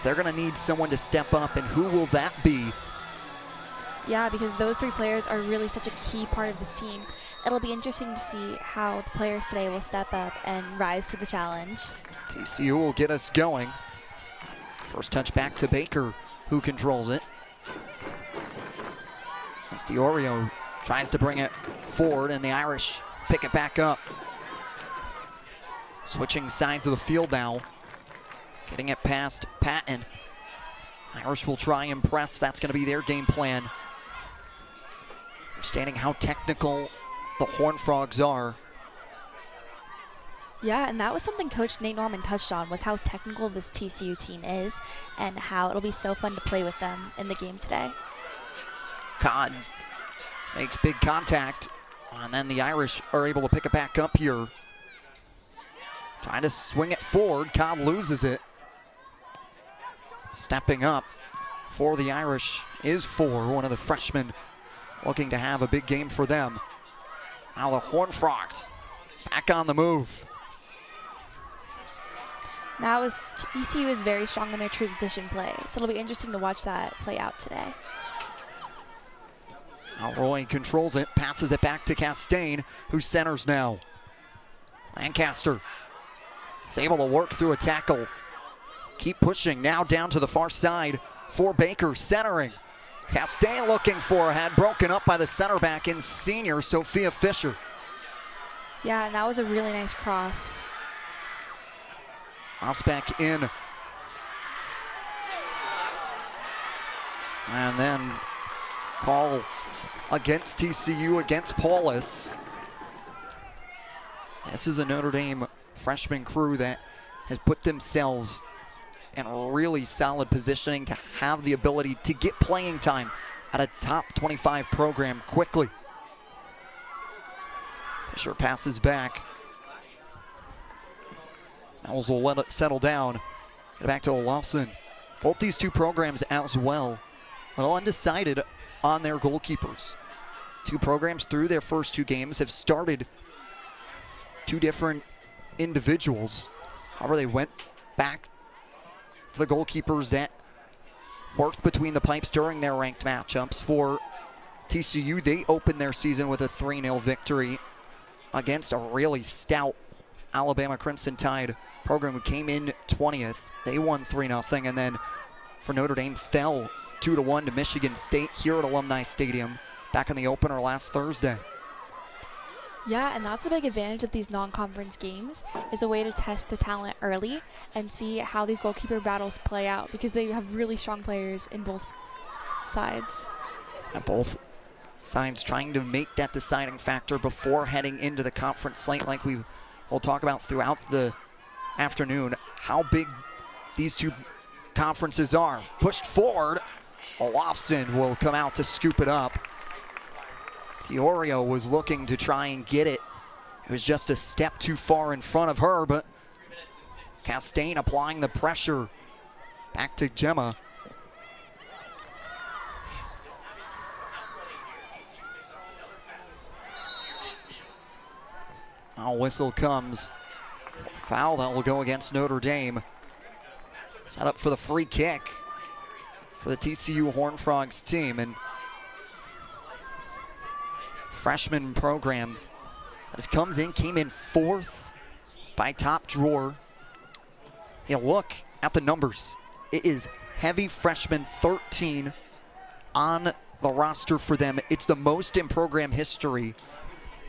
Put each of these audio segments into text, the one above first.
they're going to need someone to step up, and who will that be? Yeah, because those three players are really such a key part of this team. It'll be interesting to see how the players today will step up and rise to the challenge. TCU will get us going. First touch back to Baker, who controls it. As DiOrio tries to bring it forward, and the Irish pick it back up. Switching sides of the field now. Getting it past Patton. Irish will try and press. That's going to be their game plan. Understanding how technical the Horned Frogs are. Yeah, and that was something Coach Nate Norman touched on, was how technical this TCU team is and how it'll be so fun to play with them in the game today. Codd makes big contact, and then the Irish are able to pick it back up here. Trying to swing it forward, Codd loses it. Stepping up for the Irish is Four, one of the freshmen looking to have a big game for them. Now the Horned Frogs back on the move. Now TCU is very strong in their transition play, so it'll be interesting to watch that play out today. Now Roy controls it, passes it back to Castaigne, who centers now. Lancaster is able to work through a tackle. Keep pushing, now down to the far side for Baker, centering. Castaigne looking for a head, broken up by the center back in senior Sophia Fisher. Yeah, and that was a really nice cross. Osbeck in. And then call against TCU, against Paulus. This is a Notre Dame freshman crew that has put themselves in really solid positioning to have the ability to get playing time at a top 25 program quickly. Fisher passes back. Owls will let it settle down. Get it back to Olafson. Both these two programs as well, a little undecided on their goalkeepers. Two programs through their first two games have started two different individuals. However, they went back to the goalkeepers that worked between the pipes during their ranked matchups. For TCU, they opened their season with a 3-0 victory against a really stout Alabama Crimson Tide program who came in 20th. They won 3-0, and then for Notre Dame fell 2-1 to Michigan State here at Alumni Stadium back in the opener last Thursday. Yeah, and that's a big advantage of these non-conference games, is a way to test the talent early and see how these goalkeeper battles play out, because they have really strong players in both sides. And both sides trying to make that deciding factor before heading into the conference slate, like we will talk about throughout the afternoon, how big these two conferences are. Pushed forward, Olafson will come out to scoop it up. DiOrio was looking to try and get it. It was just a step too far in front of her, but Castaigne applying the pressure. Back to Gemma. Now whistle comes. Foul that will go against Notre Dame. Set up for the free kick for the TCU Horned Frogs team. And freshman program that came in 4th by top drawer. You look at the numbers. It is heavy freshman 13 on the roster for them. It's the most in program history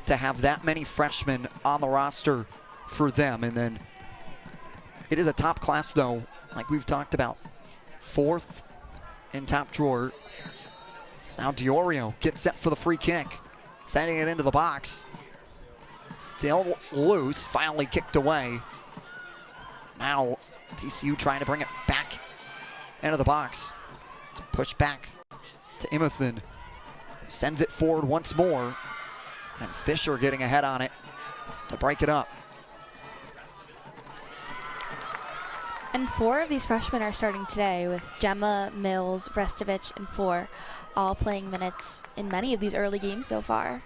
to have that many freshmen on the roster for them. And then it is a top class though, like we've talked about. 4th in top drawer. So now DiOrio gets set for the free kick. Sending it into the box. Still loose, finally kicked away. Now TCU trying to bring it back into the box. Push back to Imathan. Sends it forward once more. And Fisher getting ahead on it to break it up. And 4 of these freshmen are starting today, with Gemma, Mills, Restovich, and Four all playing minutes in many of these early games so far.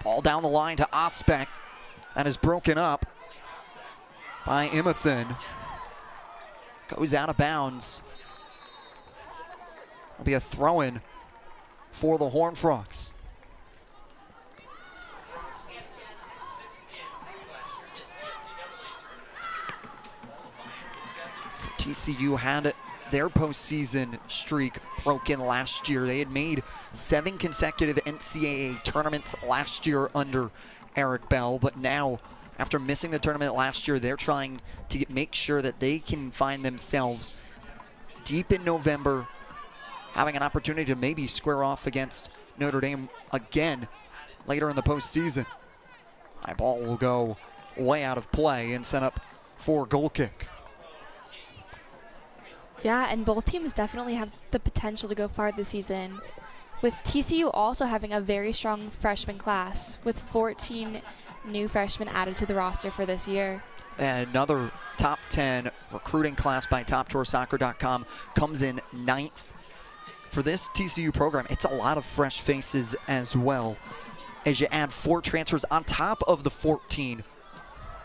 Ball down the line to Osbeck. That is broken up by Imathan. Goes out of bounds. It'll be a throw-in for the Horned Frogs. TCU had their postseason streak broken last year. They had made 7 consecutive NCAA tournaments last year under Eric Bell, but now, after missing the tournament last year, they're trying to make sure that they can find themselves deep in November, having an opportunity to maybe square off against Notre Dame again later in the postseason. High ball will go way out of play and set up for a goal kick. Yeah, and both teams definitely have the potential to go far this season, with TCU also having a very strong freshman class, with 14 new freshmen added to the roster for this year. And another top 10 recruiting class by TopDrawerSoccer.com comes in 9th. For this TCU program, it's a lot of fresh faces as well, as you add 4 transfers on top of the 14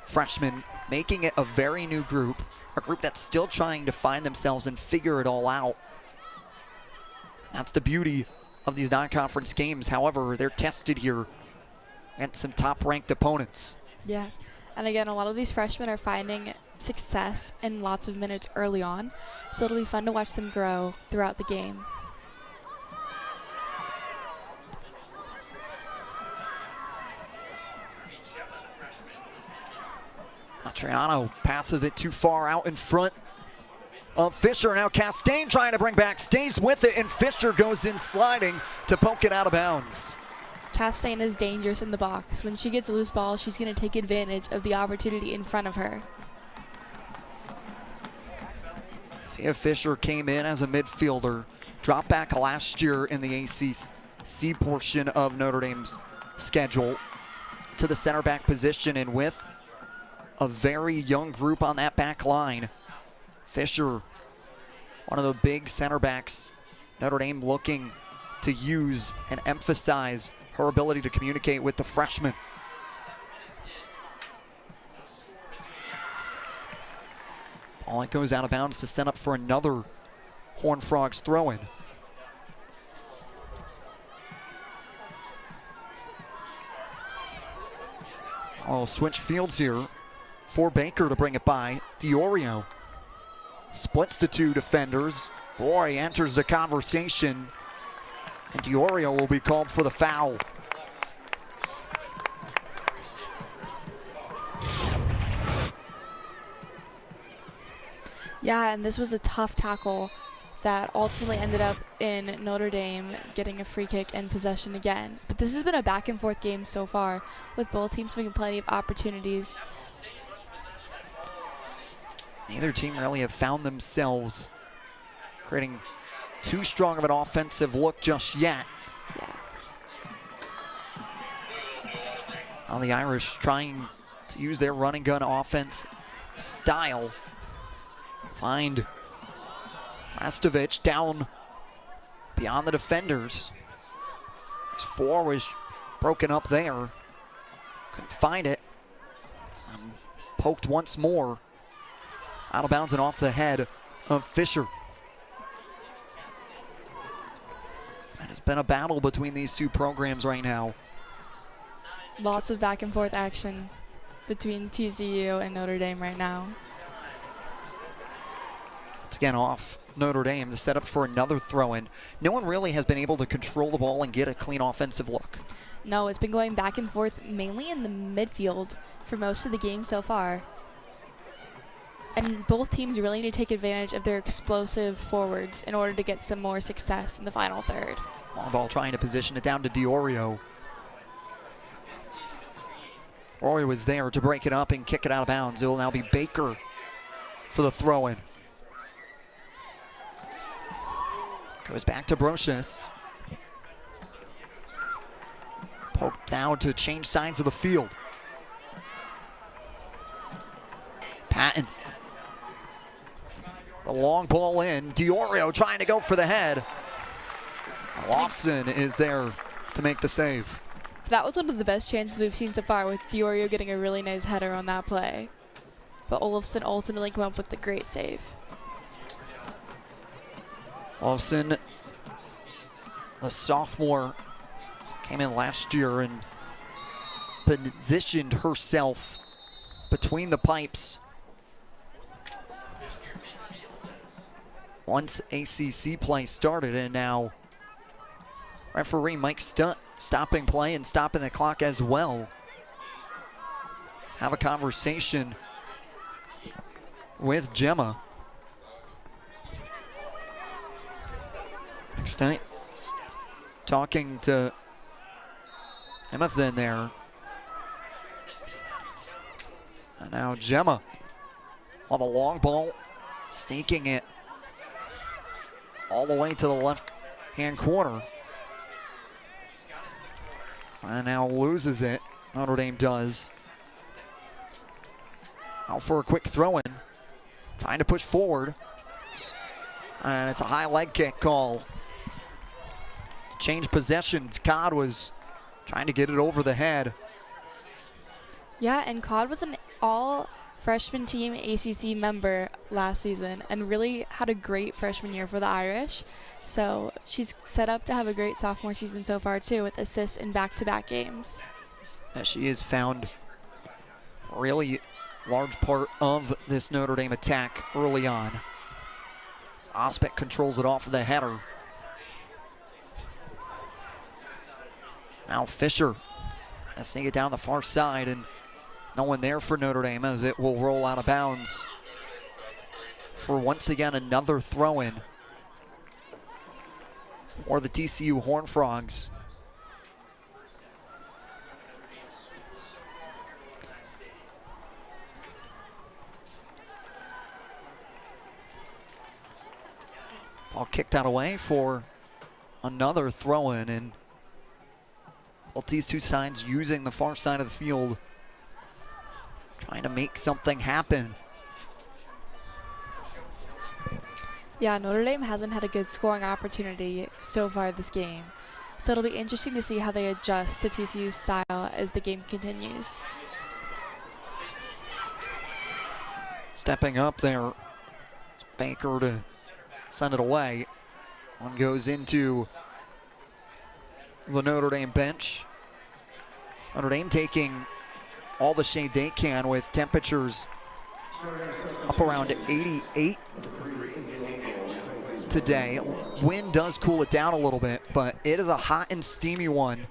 freshmen, making it a very new group. A group that's still trying to find themselves and figure it all out. That's the beauty of these non-conference games. However, they're tested here against some top-ranked opponents. Yeah, and again, a lot of these freshmen are finding success in lots of minutes early on, so it'll be fun to watch them grow throughout the game. Triano passes it too far out in front of Fisher. Now Castaigne trying to bring back, stays with it, and Fisher goes in sliding to poke it out of bounds. Chastain is dangerous in the box. When she gets a loose ball, she's going to take advantage of the opportunity in front of her. Thea Fisher came in as a midfielder, dropped back last year in the ACC portion of Notre Dame's schedule to the center back position, and with a very young group on that back line, Fisher, one of the big center backs, Notre Dame looking to use and emphasize her ability to communicate with the freshmen. Ball goes out of bounds to set up for another Horned Frogs throw-in. Oh, switch fields here for Baker to bring it by. Diorio splits the 2 defenders. Roy enters the conversation, and Diorio will be called for the foul. Yeah, and this was a tough tackle that ultimately ended up in Notre Dame getting a free kick and possession again. But this has been a back and forth game so far, with both teams having plenty of opportunities. Neither team really have found themselves creating too strong of an offensive look just yet. Yeah. Now the Irish trying to use their running gun offense style. Find Rastovich down beyond the defenders. His 4 was broken up there. Couldn't find it. Poked once more. Out of bounds and off the head of Fisher. It has been a battle between these 2 programs right now. Lots of back and forth action between TCU and Notre Dame right now. It's again off Notre Dame to set up for another throw-in. No one really has been able to control the ball and get a clean offensive look. No, it's been going back and forth mainly in the midfield for most of the game so far. And both teams really need to take advantage of their explosive forwards in order to get some more success in the final third. Long ball trying to position it down to Diorio. Rory was there to break it up and kick it out of bounds. It will now be Baker for the throw-in. Goes back to Brocious. Poked down to change sides of the field. Patton. The long ball in. Diorio trying to go for the head. Lofson is there to make the save. That was one of the best chances we've seen so far, with Diorio getting a really nice header on that play. But Olofsson ultimately came up with the great save. Olsen, the sophomore, came in last year and positioned herself between the pipes once ACC play started, and now referee Mike Stunt stopping play and stopping the clock as well. Have a conversation with Gemma. Next night, talking to Emmethan there. And now Gemma on a long ball, sneaking it all the way to the left-hand corner. And now loses it. Notre Dame does. Out for a quick throw-in. Trying to push forward. And it's a high leg kick call. Change possessions. Codd was trying to get it over the head. Yeah, and Codd was an all-freshman team ACC member last season and really had a great freshman year for the Irish. So she's set up to have a great sophomore season so far too, with assists in back-to-back games. As she has found a really large part of this Notre Dame attack early on. As Ospec controls it off of the header. Now Fisher trying to sneak it down the far side, and no one there for Notre Dame as it will roll out of bounds for once again another throw-in for the TCU Horned Frogs. Ball kicked out away for another throw-in, and both these two sides using the far side of the field, trying to make something happen. Yeah, Notre Dame hasn't had a good scoring opportunity so far this game. So it'll be interesting to see how they adjust to TCU's style as the game continues. Stepping up there, it's Baker to send it away. One goes into the Notre Dame bench. Notre Dame taking all the shade they can with temperatures up around 88 today. Wind does cool it down a little bit, but it is a hot and steamy one.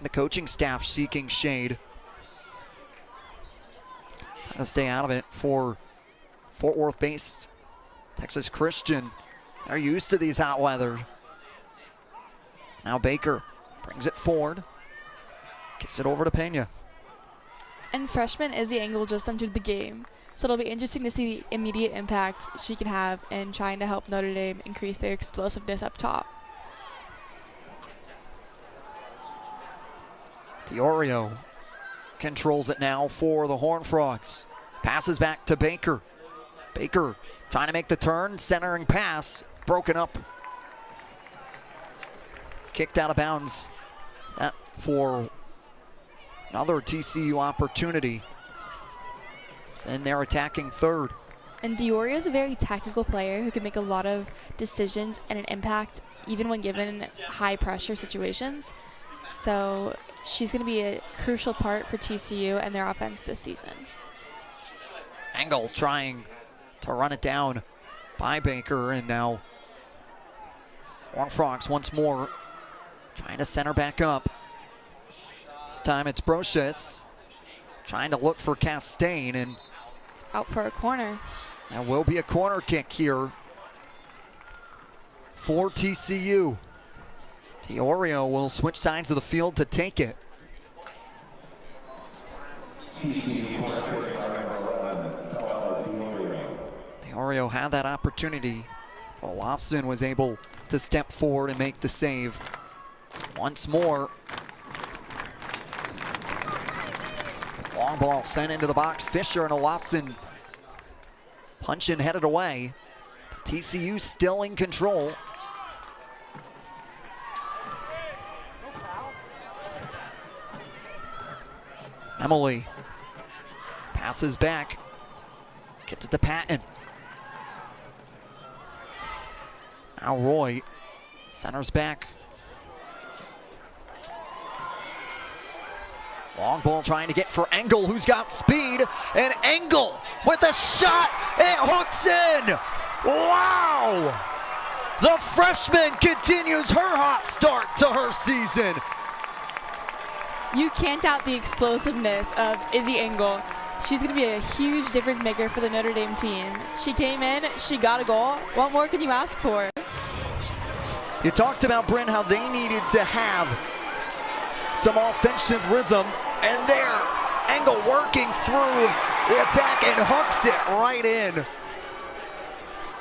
The coaching staff seeking shade. Trying to stay out of it for Fort Worth-based Texas Christian. They're used to these hot weather. Now Baker brings it forward. Kicks it over to Pena. And freshman Izzy Engel just entered the game. So it'll be interesting to see the immediate impact she can have in trying to help Notre Dame increase their explosiveness up top. Diorio controls it now for the Horned Frogs. Passes back to Baker. Baker trying to make the turn, centering pass, broken up. Kicked out of bounds. That for another TCU opportunity. And they're attacking third. And Diorio is a very tactical player who can make a lot of decisions and an impact even when given high pressure situations. So she's going to be a crucial part for TCU and their offense this season. Engel trying to run it down by Baker, and now Horned Frogs once more trying to center back up. This time it's Brochus trying to look for Castaigne, and It's out for a corner. there will be a corner kick here for TCU. Diorio will switch sides of the field to take it. Diorio had that opportunity. Olafson was able to step forward and make the save. Once more. Long ball sent into the box. Fisher and Olafson punching, headed away. TCU still in control. Emily passes back, gets it to Patton. Now Roy centers back. Long ball trying to get for Engel, who's got speed. And Engel with a shot. It hooks in. Wow! The freshman continues her hot start to her season. You can't doubt the explosiveness of Izzy Engel. She's going to be a huge difference maker for the Notre Dame team. She came in, she got a goal. What more can you ask for? You talked about, Bryn, how they needed to have some offensive rhythm, and there, Engel working through the attack and hooks it right in.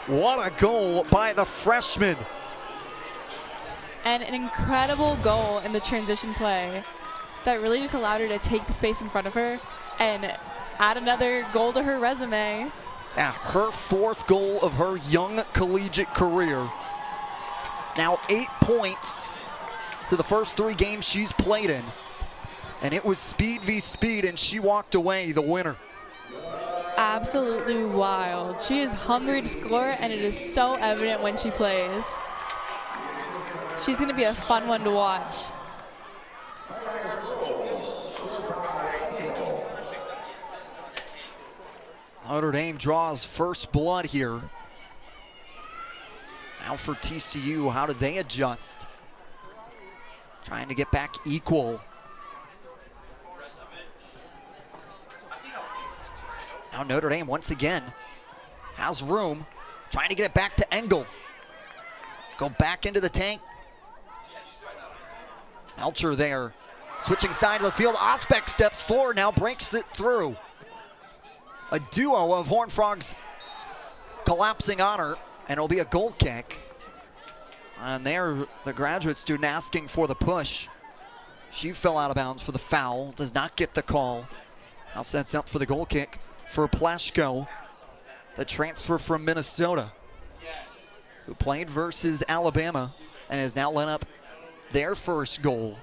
What a goal by the freshman. And an incredible goal in the transition play that really just allowed her to take the space in front of her and add another goal to her resume. Yeah, her 4th goal of her young collegiate career. Now 8 points to the first 3 games she's played in. And it was speed v speed, and she walked away the winner. Absolutely wild. She is hungry to score, and it is so evident when she plays. She's going to be a fun one to watch. Notre Dame draws first blood here. Now for TCU, how do they adjust? Trying to get back equal. Now Notre Dame once again has room, trying to get it back to Engel. Go back into the tank. Melcher there, switching side of the field. Osbeck steps forward, now breaks it through. A duo of Horned Frogs collapsing on her, and it'll be a goal kick. And there, the graduate student asking for the push. She fell out of bounds for the foul, does not get the call. Now sets up for the goal kick for Plashko, the transfer from Minnesota, who played versus Alabama and has now let up their first goal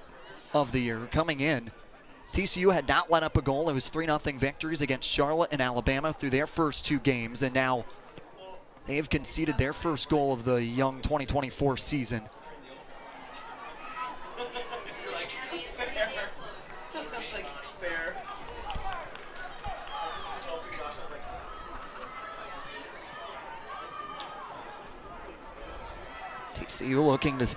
of the year coming in. TCU had not let up a goal. It was 3-0 victories against Charlotte and Alabama through their first 2 games, and now they have conceded their first goal of the young 2024 season. TCU looking to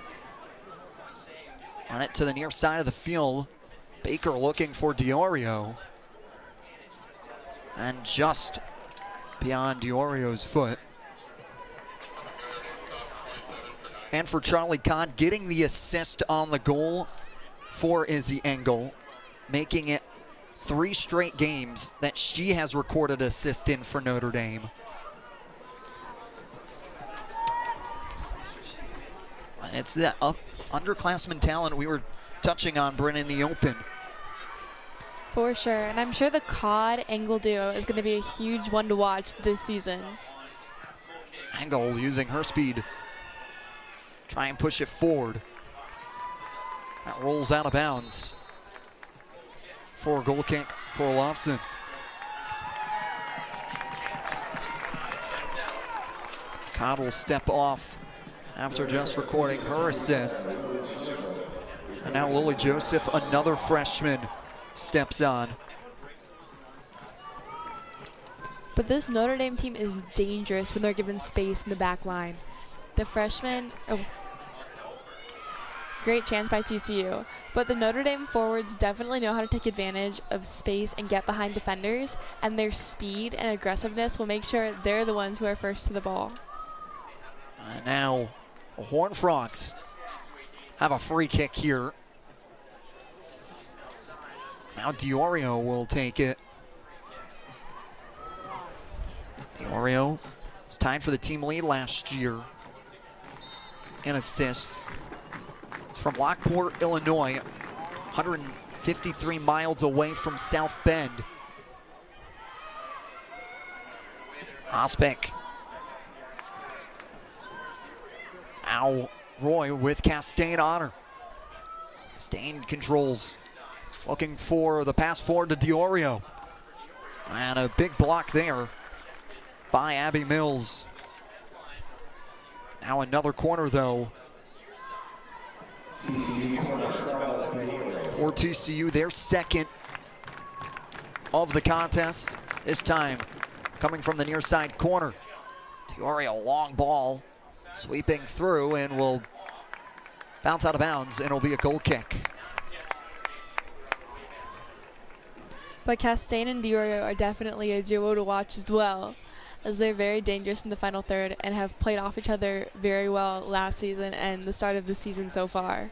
run it to the near side of the field. Baker looking for Diorio. And just beyond Diorio's foot. And for Charlie Codd, getting the assist on the goal for Izzy Engel, making it 3 straight games that she has recorded assist in for Notre Dame. It's that underclassmen talent we were touching on, Bryn, in the open. For sure, and I'm sure the Codd-Engel duo is going to be a huge one to watch this season. Engel using her speed. Try and push it forward. That rolls out of bounds for a goal kick for Olofsson. Codd will step off after just recording her assist. And now Lily Joseph, another freshman, steps on. But this Notre Dame team is dangerous when they're given space in the back line. The freshmen, great chance by TCU, but the Notre Dame forwards definitely know how to take advantage of space and get behind defenders, and their speed and aggressiveness will make sure they're the ones who are first to the ball. And now the Horned Frogs have a free kick here. Now Diorio will take it. Diorio is tied for the team lead last year in assists. He's from Lockport, Illinois, 153 miles away from South Bend. Osbeck. Now Roy with Castaigne on her. Castaigne controls. Looking for the pass forward to Diorio. And a big block there by Abby Mills. Now another corner though for TCU, their second of the contest. This time coming from the near side corner. Tiori, a long ball sweeping through and will bounce out of bounds, and it'll be a goal kick. But Castaigne and Diorio are definitely a duo to watch as well, as they're very dangerous in the final third and have played off each other very well last season and the start of the season so far.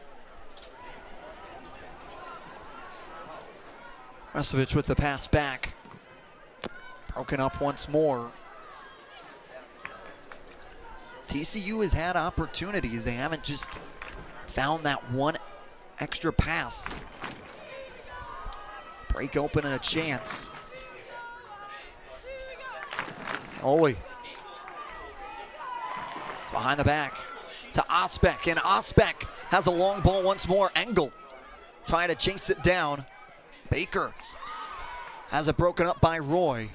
Restovich with the pass back. Broken up once more. TCU has had opportunities. They haven't just found that one extra pass. Break open and a chance. Oli. Behind the back to Osbeck, and Osbeck has a long ball once more. Engel trying to chase it down. Baker has it broken up by Roy.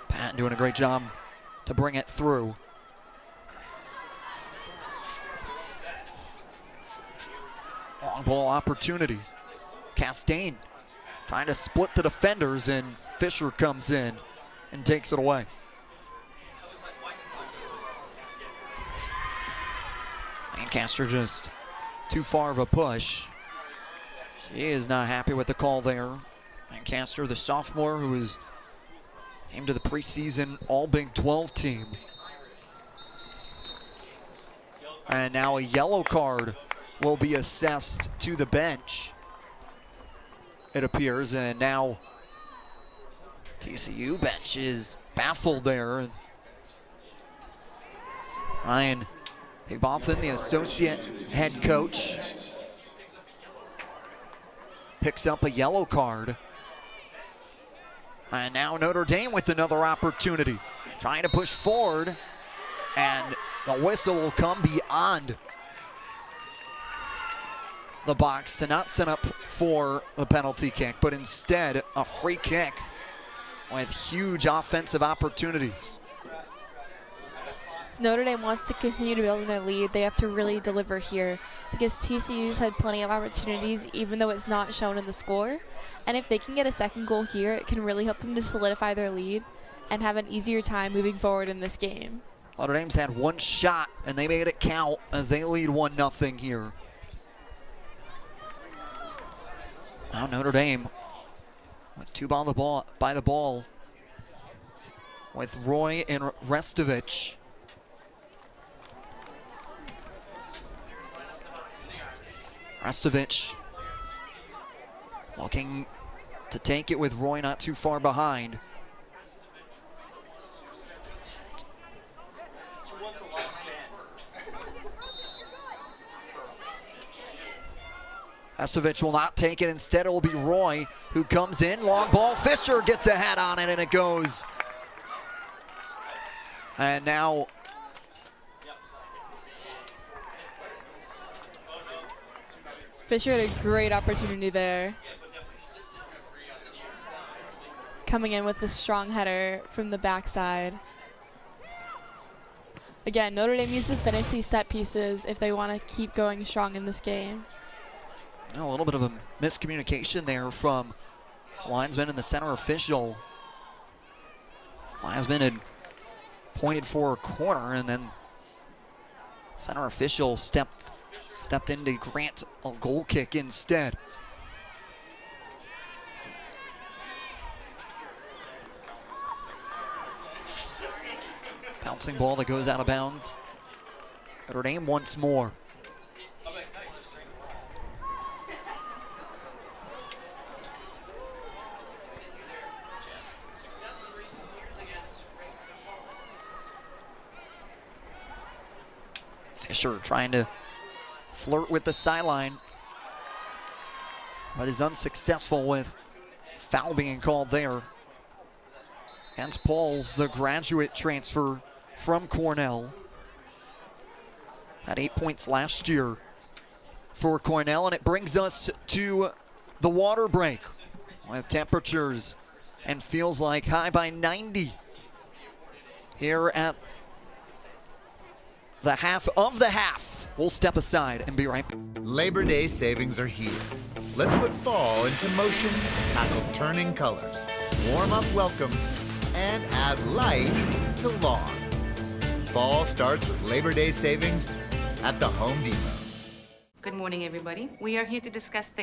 Patton doing a great job to bring it through. Long ball opportunity. Castaigne trying to split the defenders, and Fisher comes in and takes it away. Lancaster just too far of a push. She is not happy with the call there. Lancaster, the sophomore who is named to the preseason All Big 12 team. And now a yellow card will be assessed to the bench, it appears, and now TCU bench is baffled there. Ryan Higbotham, the associate head coach, picks up a yellow card. And now Notre Dame with another opportunity, trying to push forward, and the whistle will come beyond the box to not set up for a penalty kick, but instead a free kick with huge offensive opportunities. If Notre Dame wants to continue to build in their lead, they have to really deliver here, because TCU's had plenty of opportunities even though it's not shown in the score. And if they can get a second goal here, it can really help them to solidify their lead and have an easier time moving forward in this game. Notre Dame's had one shot and they made it count as they lead 1-0 here. Now Notre Dame with two by the ball with Roy and Restovich. Restovich looking to take it with Roy not too far behind. Restovich will not take it. Instead, it will be Roy who comes in. Long ball. Fisher gets a head on it, and it goes. And now Fisher had a great opportunity there, coming in with a strong header from the backside. Again, Notre Dame needs to finish these set pieces if they want to keep going strong in this game. A little bit of a miscommunication there from linesman and the center official. Linesman had pointed for a corner, and then center official stepped in to grant a goal kick instead. Bouncing ball that goes out of bounds. Notre Dame once more. Fisher trying to flirt with the sideline, but is unsuccessful with foul being called there. Hence Pauls, the graduate transfer from Cornell. Had 8 points last year for Cornell, and it brings us to the water break with temperatures and feels like high by 90 here at the half of the half. We'll step aside and be right back. Labor Day savings are here. Let's put fall into motion, tackle turning colors, warm up welcomes, and add life to lawns. Fall starts with Labor Day savings at the Home Depot. Good morning, everybody. We are here to discuss the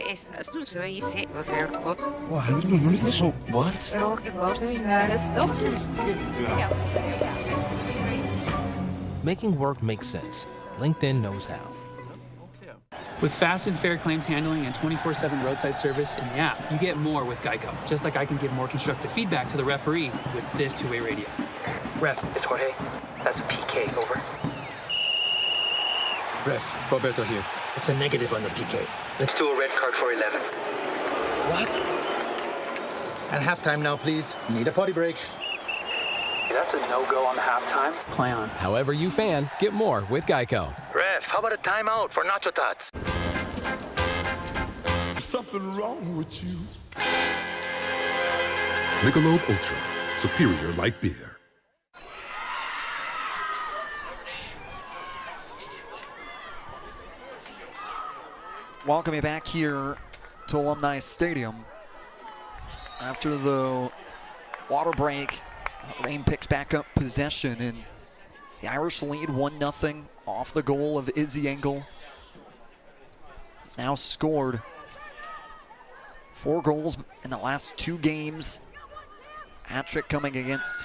What? Making work make sense. LinkedIn knows how. With fast and fair claims handling and 24/7 roadside service in the app, you get more with Geico. Just like I can give more constructive feedback to the referee with this two-way radio. Ref, it's Jorge. That's a PK, over. Ref, Roberto here. It's a negative on the PK. Let's do a red card for 11. What? And halftime now, please. Need a potty break. That's a no-go on the halftime. Play on. However you fan, get more with Geico. Ref, how about a timeout for Nacho Tots? Something wrong with you. Michelob Ultra, superior light beer. Welcome you back here to Alumni Stadium. After the water break, Rain picks back up possession, and the Irish lead 1-0 off the goal of Izzy Engel. He's now scored 4 goals in the last 2 games. Hat-trick coming against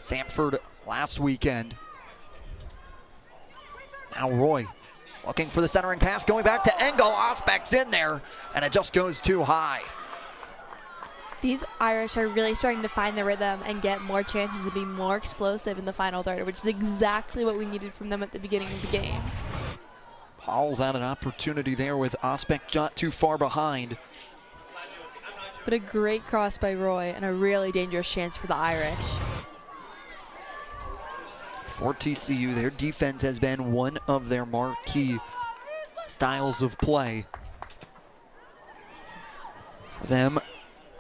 Samford last weekend. Now Roy looking for the centering pass, going back to Engel. Osbeck's in there, and it just goes too high. These Irish are really starting to find the rhythm and get more chances to be more explosive in the final third, which is exactly what we needed from them at the beginning of the game. Paul's had an opportunity there with Osbeck not too far behind. But a great cross by Roy and a really dangerous chance for the Irish. For TCU, their defense has been one of their marquee styles of play. For them,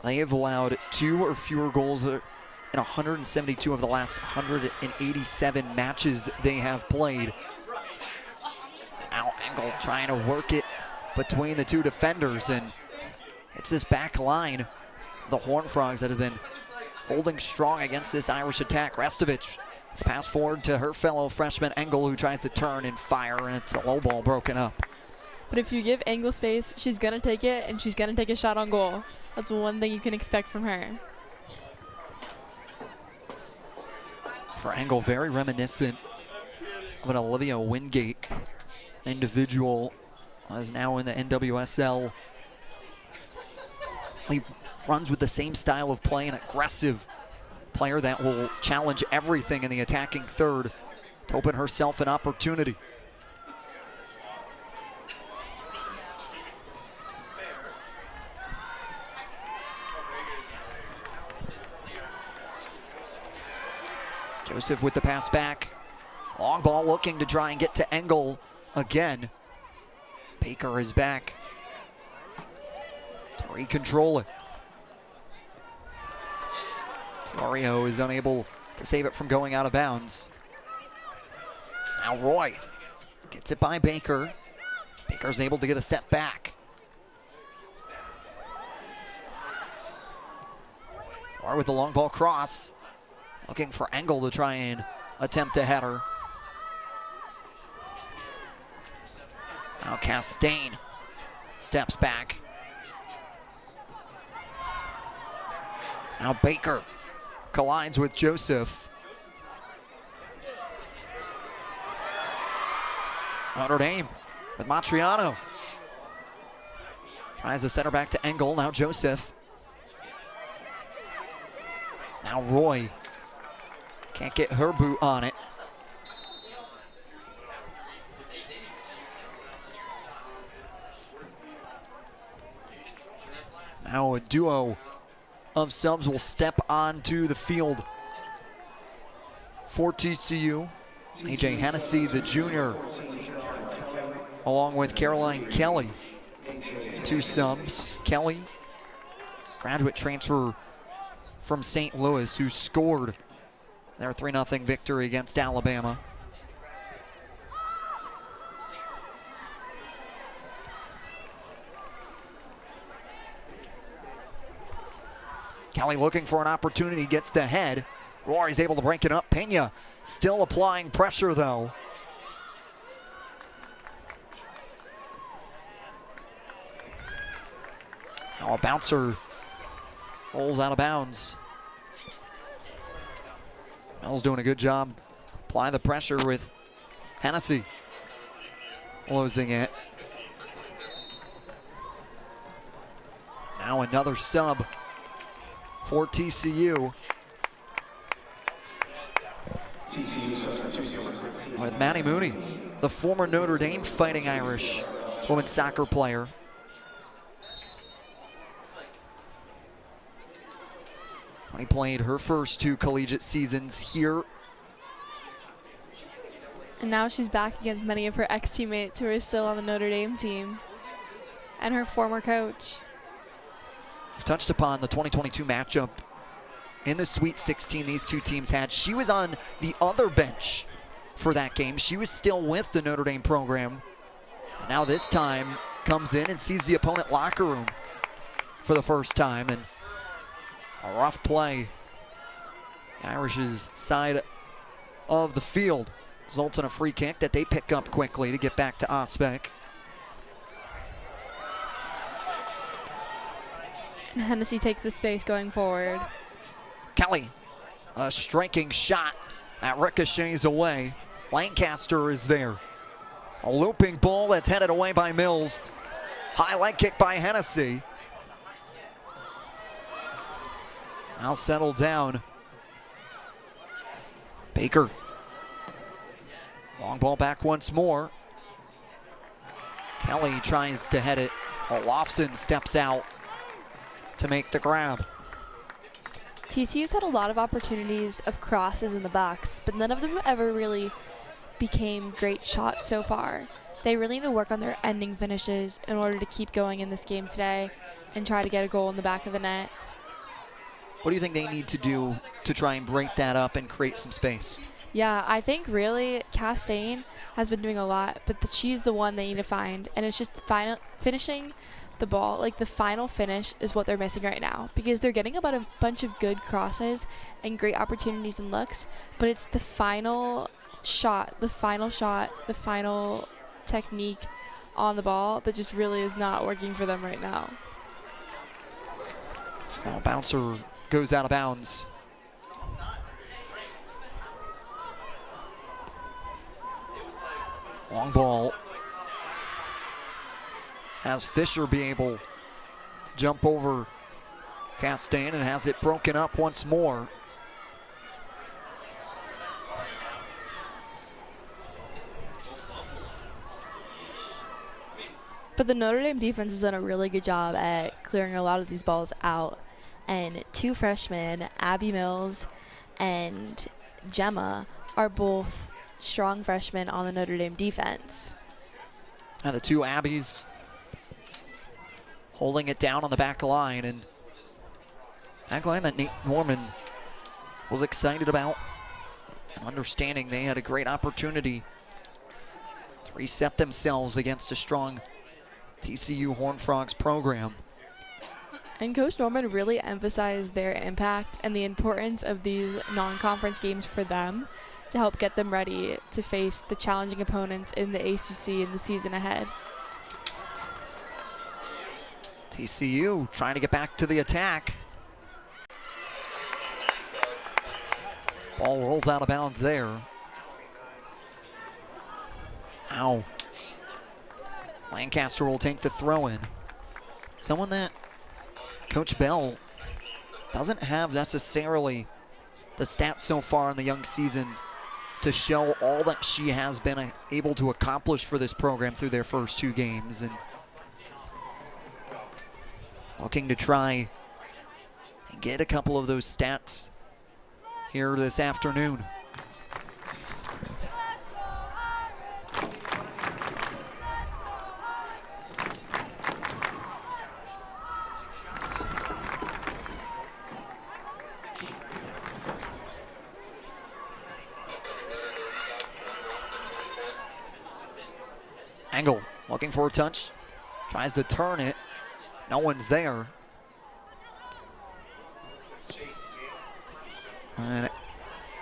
they have allowed 2 or fewer goals in 172 of the last 187 matches they have played. Now Engel trying to work it between the 2 defenders, and it's this back line, the Horned Frogs, that have been holding strong against this Irish attack. Restovich, the pass forward to her fellow freshman Engel, who tries to turn and fire, and it's a low ball broken up. But if you give Engel space, she's going to take it, and she's going to take a shot on goal. That's one thing you can expect from her. For Engel, very reminiscent of an Olivia Wingate individual, is now in the NWSL. He runs with the same style of play, an aggressive player that will challenge everything in the attacking third to open herself an opportunity. Joseph with the pass back. Long ball looking to try and get to Engel again. Baker is back to recontrol it. Mario is unable to save it from going out of bounds. Now Roy gets it by Baker. Baker's able to get a step back. Or with the long ball cross. Looking for Engel to try and attempt a header. Now Castaigne steps back. Now Baker collides with Joseph. Notre Dame with Matriano. Tries to center back to Engel. Now Joseph. Now Roy. Can't get her boot on it. Now a duo of subs will step onto the field for TCU. AJ Hennessy, the junior, along with Caroline Kelly. 2 subs. Kelly, graduate transfer from St. Louis, who scored their 3-0 victory against Alabama. Kelly looking for an opportunity, gets the head. Rory's able to break it up. Pena still applying pressure though. Now a bouncer rolls out of bounds. Mel's doing a good job applying the pressure with Hennessy losing it. Now another sub for TCU. With Maddie Mooney, the former Notre Dame Fighting Irish women's soccer player. She played her first 2 collegiate seasons here. And now she's back against many of her ex-teammates who are still on the Notre Dame team and her former coach. We've touched upon the 2022 matchup in the Sweet 16 these 2 teams had. She was on the other bench for that game. She was still with the Notre Dame program. And now this time comes in and sees the opponent locker room for the first time. And a rough play. The Irish's side of the field results in a free kick that they pick up quickly to get back to Osbeck. And Hennessy takes the space going forward. Kelly, a striking shot that ricochets away. Lancaster is there. A looping ball that's headed away by Mills. High leg kick by Hennessy. Now settled down. Baker. Long ball back once more. Kelly tries to head it. Olofsson steps out to make the grab. TCU's had a lot of opportunities of crosses in the box, but none of them ever really became great shots so far. They really need to work on their ending finishes in order to keep going in this game today and try to get a goal in the back of the net. What do you think they need to do to try and break that up and create some space? Yeah, I think really Castaigne has been doing a lot, but she's the one they need to find, and it's just finishing the ball. Like the final finish is what they're missing right now, because they're getting about a bunch of good crosses and great opportunities and looks, but it's the final shot, the final technique on the ball that just really is not working for them right now. Oh, bouncer goes out of bounds. Long ball. Has Fisher be able to jump over Castaigne and has it broken up once more. But the Notre Dame defense has done a really good job at clearing a lot of these balls out. And 2 freshmen, Abby Mills and Gemma, are both strong freshmen on the Notre Dame defense. Now the 2 Abbies holding it down on the back line, and back line that Nate Norman was excited about and understanding they had a great opportunity to reset themselves against a strong TCU Horned Frogs program. And Coach Norman really emphasized their impact and the importance of these non-conference games for them to help get them ready to face the challenging opponents in the ACC in the season ahead. TCU trying to get back to the attack. Ball rolls out of bounds there. Ow. Lancaster will take the throw in. Someone that Coach Bell doesn't have necessarily the stats so far in the young season to show all that she has been able to accomplish for this program through their first 2 games, and looking to try and get a couple of those stats here this Engel looking for a touch. Tries to turn it. No one's there. And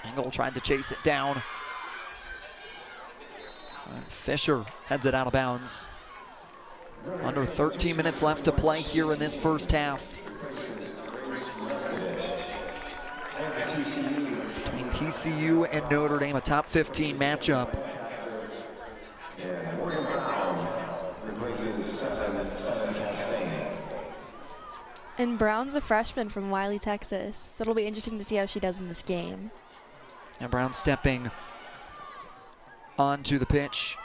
Engel tried to chase it down. And Fisher heads it out of bounds. Under 13 minutes left to play here in this first half. Between TCU and Notre Dame, a top 15 matchup. And Brown's a freshman from Wiley, Texas, so it'll be interesting to see how she does in this game. And Brown stepping onto the pitch.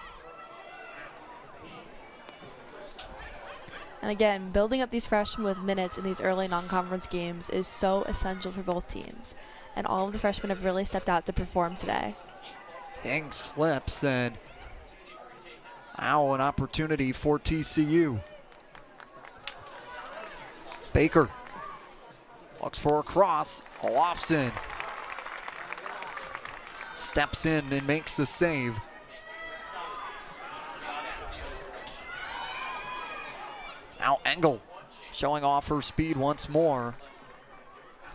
And again, building up these freshmen with minutes in these early non-conference games is so essential for both teams. And all of the freshmen have really stepped out to perform today. King slips, and an opportunity for TCU. Baker looks for a cross. Olofsson steps in and makes the save. Now Engel showing off her speed once more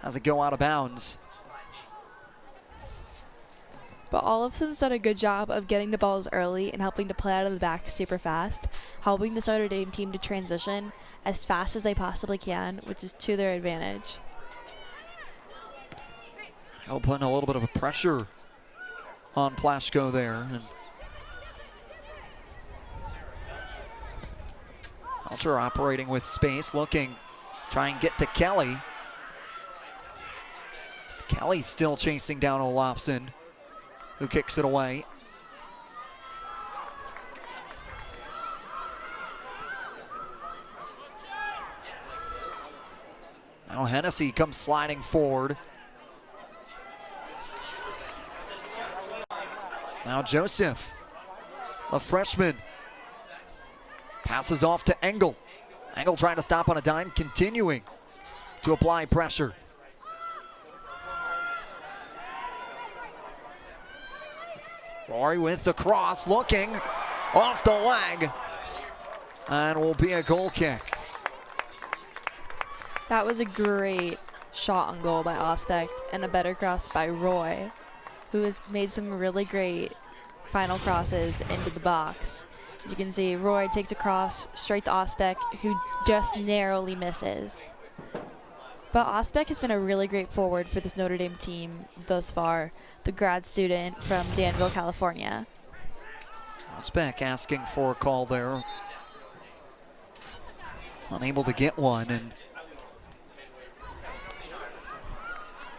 as it go out of bounds. But Olofsson's done a good job of getting the balls early and helping to play out of the back super fast, helping this Notre Dame team to transition as fast as they possibly can, which is to their advantage. Putting a little bit of a pressure on Plaschko there. And Ultra operating with space, try and get to Kelly. Kelly still chasing down Olofsson, who kicks it away. Now Hennessy comes sliding forward. Now Joseph, a freshman, passes off to Engel. Engel trying to stop on a dime, continuing to apply pressure. Rory with the cross, looking off the leg, and will be a goal kick. That was a great shot on goal by Ospect and a better cross by Roy, who has made some really great final crosses into the box. As you can see, Roy takes a cross straight to Ospect, who just narrowly misses. But Ospect has been a really great forward for this Notre Dame team thus far, the grad student from Danville, California. Ospect asking for a call there. Unable to get one, and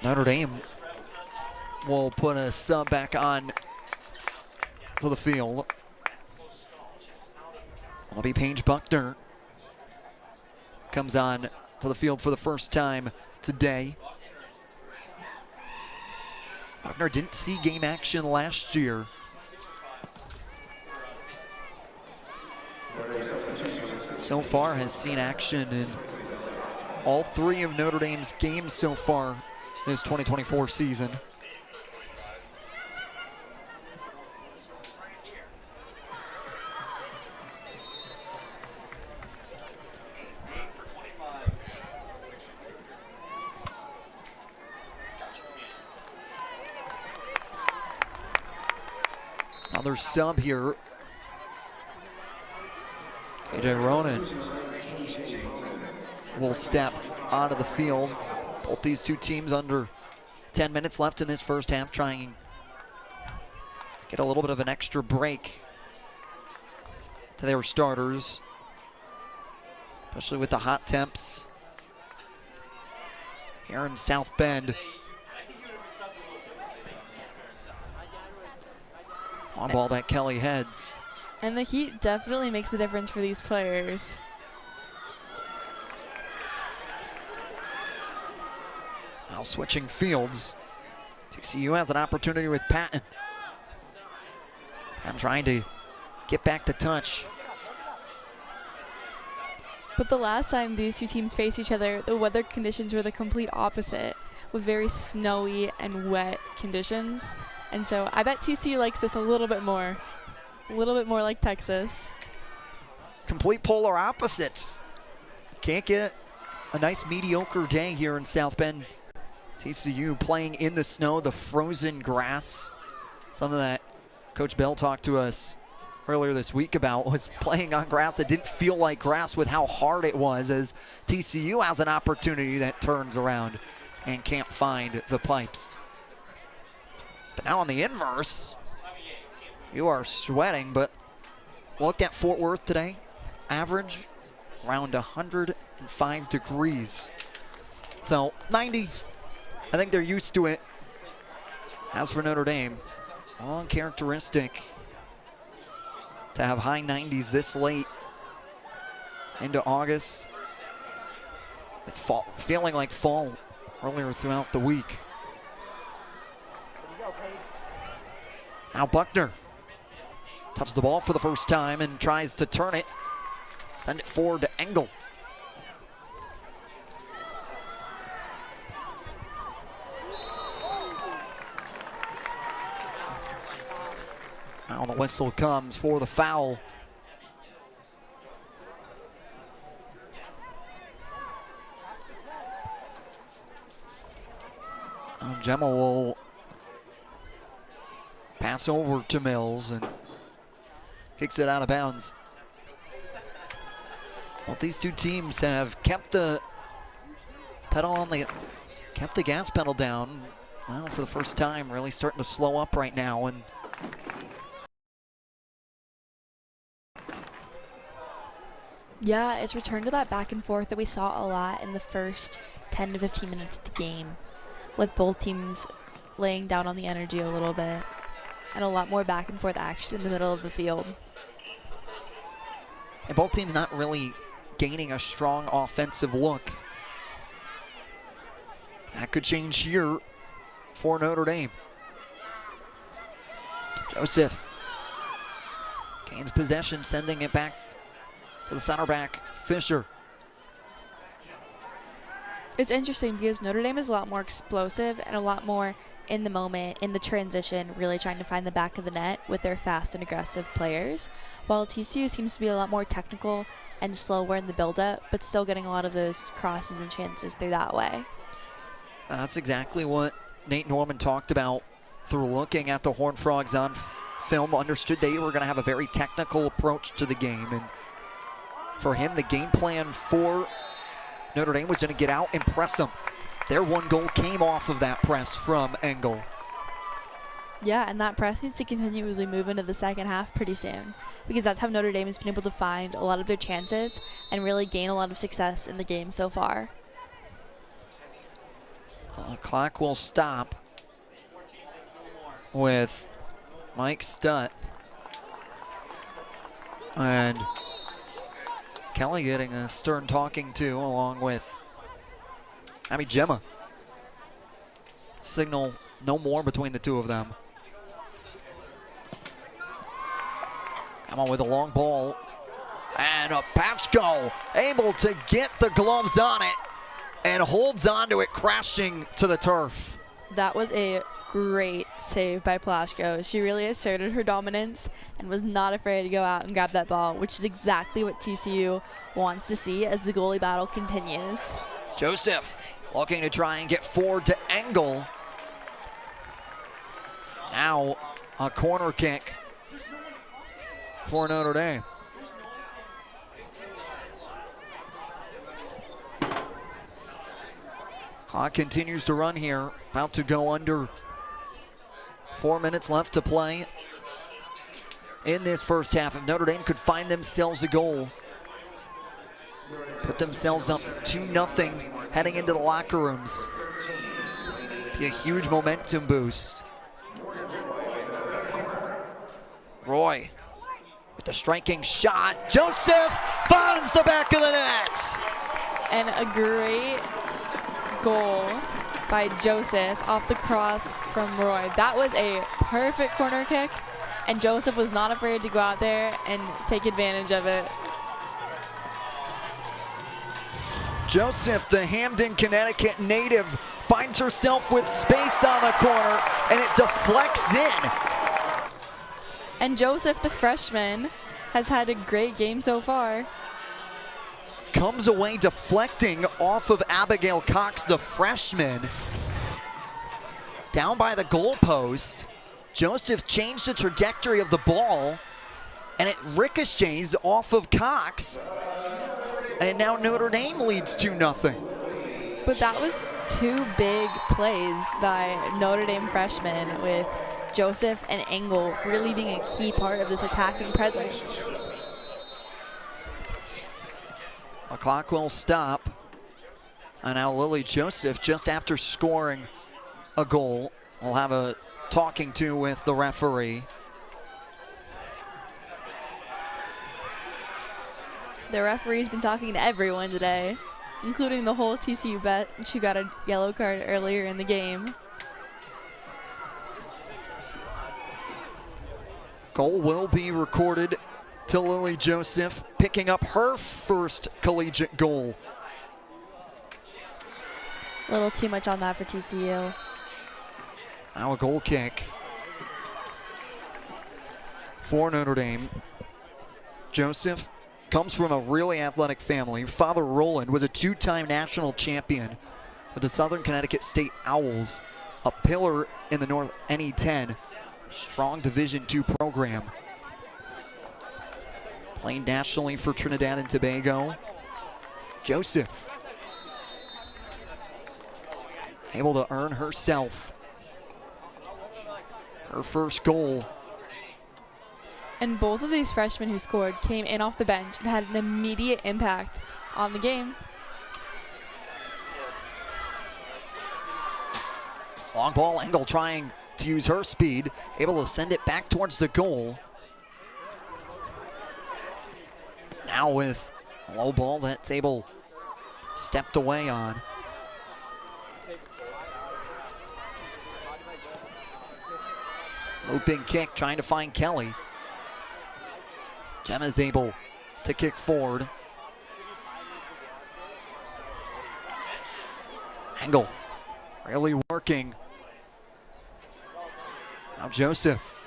Notre Dame will put a sub back on to the field. It'll be Paige Buckner. Comes on to the field for the first time today. Buckner didn't see game action last year. So far has seen action in all three of Notre Dame's games so far this 2024 season. Another sub here. AJ Ronan will step onto the field. Both these two teams under 10 minutes left in this first half, trying to get a little bit of an extra break to their starters, especially with the hot temps here in South Bend. On ball that Kelly heads. And the heat definitely makes a difference for these players. Now switching fields. TCU has an opportunity with Patton. And trying to get back to touch. But the last time these two teams faced each other, the weather conditions were the complete opposite, with very snowy and wet conditions. And so I bet TCU likes this a little bit more like Texas. complete polar opposites. Can't get a nice mediocre day here in South Bend. TCU playing in the snow, the frozen grass. Something that Coach Bell talked to us earlier this week about was playing on grass that didn't feel like grass with how hard it was, as TCU has an opportunity that turns around and can't find the pipes. But now on the inverse, you are sweating, but look at Fort Worth today. Average around 105 degrees. So 90, I think they're used to it. As for Notre Dame, uncharacteristic to have high 90s this late into August. Fall, feeling like fall earlier throughout the week. Now Buckner touches the ball for the first time and tries to turn it. Send it forward to Engel. Now the whistle comes for the foul. Gemma will pass over to Mills and kicks it out of bounds. Well, these two teams have kept the gas pedal down. Well, for the first time, really starting to slow up right now. And yeah, it's returned to that back and forth that we saw a lot in the first 10 to 15 minutes of the game, with both teams laying down on the energy a little bit and a lot more back and forth action in the middle of the field. And both teams not really gaining a strong offensive look. That could change here for Notre Dame. Joseph gains possession, sending it back to the center back, Fisher. It's interesting because Notre Dame is a lot more explosive and a lot more in the moment, in the transition, really trying to find the back of the net with their fast and aggressive players, while TCU seems to be a lot more technical and slower in the build-up, but still getting a lot of those crosses and chances through that way. That's exactly what Nate Norman talked about through looking at the Horned Frogs on film. Understood they were going to have a very technical approach to the game, and for him, the game plan for Notre Dame was going to get out and press them. Their one goal came off of that press from Engel. Yeah, and that press needs to continue as we move into the second half pretty soon, because that's how Notre Dame has been able to find a lot of their chances and really gain a lot of success in the game so far. The clock will stop with Mike Stutt. And Kelly getting a stern talking to, along with Gemma. Signal no more between the two of them. Come on with a long ball. And a Pachko able to get the gloves on it and holds on to it, crashing to the turf. That was a great save by Plashko. She really asserted her dominance and was not afraid to go out and grab that ball, which is exactly what TCU wants to see as the goalie battle continues. Joseph looking to try and get forward to Engel. Now a corner kick for Notre Dame. Clock continues to run here. About to go under 4 minutes left to play in this first half. If Notre Dame could find themselves a goal, put themselves up 2-0 heading into the locker rooms, be a huge momentum boost. Roy with the striking shot. Joseph finds the back of the net. And a great goal by Joseph off the cross from Roy. That was a perfect corner kick, and Joseph was not afraid to go out there and take advantage of it. Joseph, the Hamden, Connecticut native, finds herself with space on the corner, and it deflects in. And Joseph, the freshman, has had a great game so far. Comes away deflecting off of Abigail Cox, the freshman. Down by the goalpost. Joseph changed the trajectory of the ball, and it ricochets off of Cox. And now Notre Dame leads 2-0. But that was two big plays by Notre Dame freshmen, with Joseph and Engel really being a key part of this attacking presence. The clock will stop. And now Lily Joseph, just after scoring a goal, will have a talking to with the referee. The referee's been talking to everyone today, including the whole TCU bench who got a yellow card earlier in the game. Goal will be recorded to Lily Joseph, picking up her first collegiate goal. A little too much on that for TCU. Now a goal kick for Notre Dame. Joseph comes from a really athletic family. Father Roland was a two-time national champion with the Southern Connecticut State Owls, a pillar in the North NE10, strong Division II program. Playing nationally for Trinidad and Tobago. Joseph able to earn herself her first goal. And both of these freshmen who scored came in off the bench and had an immediate impact on the game. Long ball, Engel trying to use her speed, able to send it back towards the goal. Now with a low ball that's able, stepped away on. Looping kick, trying to find Kelly. Gemma's able to kick forward. Engel really working. Now Joseph.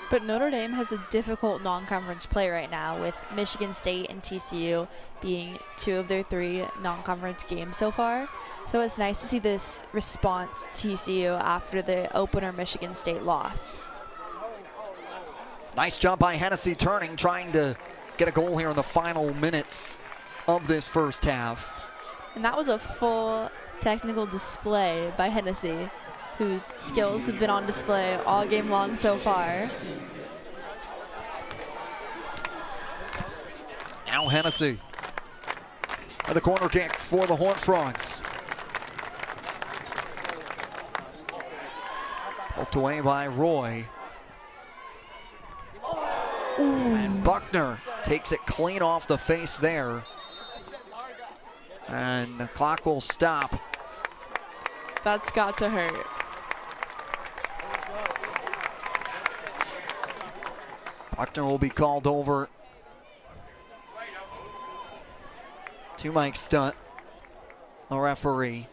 But Notre Dame has a difficult non-conference play right now, with Michigan State and TCU being two of their three non-conference games so far. So it's nice to see this response to TCU after the opener Michigan State loss. Nice job by Hennessy turning, trying to get a goal here in the final minutes of this first half. And that was a full technical display by Hennessy, whose skills have been on display all game long so far. Now Hennessy with a corner kick for the Horned Frogs. Poked away by Roy. And Buckner takes it clean off the face there. And the clock will stop. That's got to hurt. Buckner will be called over to Mike Stunt, the referee.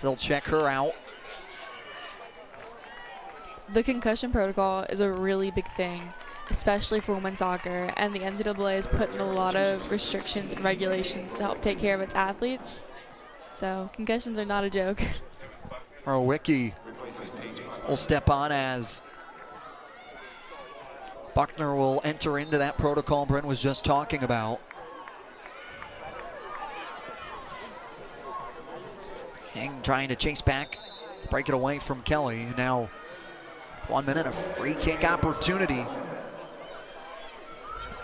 They'll check her out. The concussion protocol is a really big thing, especially for women's soccer, and the NCAA has put in a lot of restrictions and regulations to help take care of its athletes. So concussions are not a joke. Rowicki will step on as Buckner will enter into that protocol Brent was just talking about. King trying to chase back, break it away from Kelly. Now 1 minute, a free kick opportunity.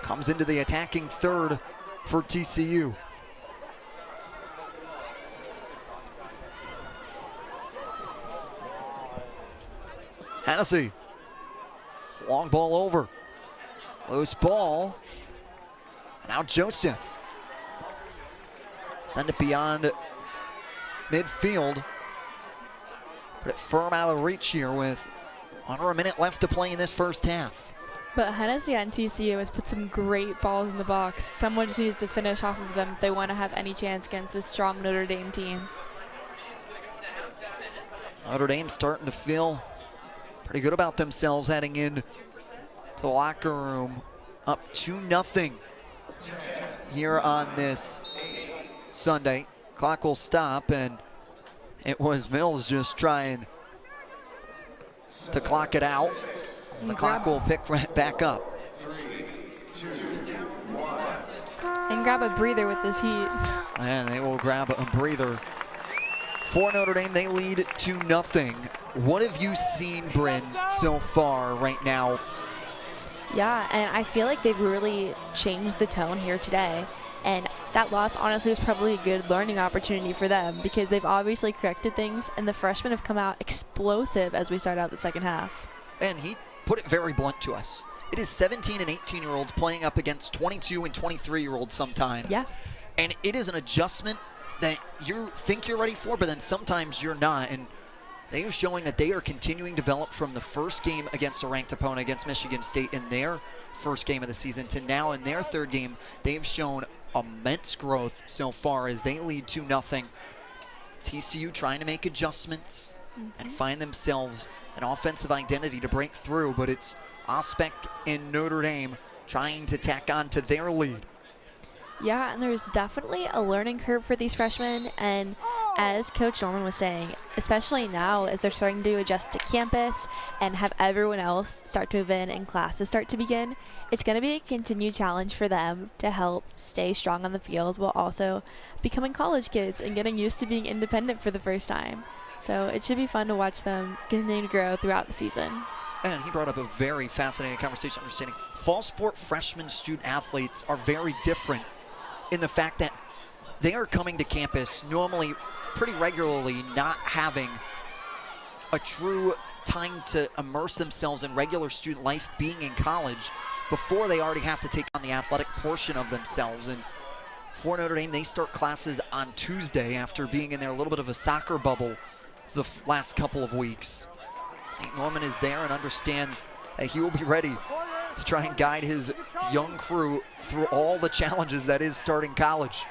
Comes into the attacking third for TCU. Hennessy, long ball over. Loose ball. Now Joseph. Send it beyond midfield. Put it firm out of reach here with under a minute left to play in this first half. But Hennessy on TCU has put some great balls in the box. Someone just needs to finish off of them if they want to have any chance against this strong Notre Dame team. Notre Dame starting to feel pretty good about themselves heading in to the locker room, up 2-0 here on this Sunday. Clock will stop, and it was Mills just trying to clock it out. The clock will pick right back up. And grab a breather with this heat. And they will grab a breather. For Notre Dame, they lead 2-0. What have you seen, Bryn, so far right now? Yeah, and I feel like they've really changed the tone here today. And that loss, honestly, was probably a good learning opportunity for them because they've obviously corrected things, and the freshmen have come out explosive as we start out the second half. And he put it very blunt to us. It is 17 and 18-year-olds playing up against 22 and 23-year-olds sometimes. Yeah. And it is an adjustment that you think you're ready for, but then sometimes you're not. And they are showing that they are continuing to develop from the first game against a ranked opponent against Michigan State in their first game of the season to now in their third game. They've shown immense growth so far as they lead 2-0. TCU trying to make adjustments and find themselves an offensive identity to break through, but it's Ospec in Notre Dame trying to tack on to their lead. Yeah, and there's definitely a learning curve for these freshmen, and as Coach Norman was saying, especially now as they're starting to adjust to campus and have everyone else start to move in and classes start to begin, it's going to be a continued challenge for them to help stay strong on the field while also becoming college kids and getting used to being independent for the first time. So it should be fun to watch them continue to grow throughout the season. And he brought up a very fascinating conversation, understanding fall sport freshman student athletes are very different in the fact that they are coming to campus normally pretty regularly, not having a true time to immerse themselves in regular student life being in college before they already have to take on the athletic portion of themselves. And for Notre Dame, they start classes on Tuesday after being in there a little bit of a soccer bubble the last couple of weeks. Nate Norman is there and understands that he will be ready to try and guide his young crew through all the challenges that is starting college.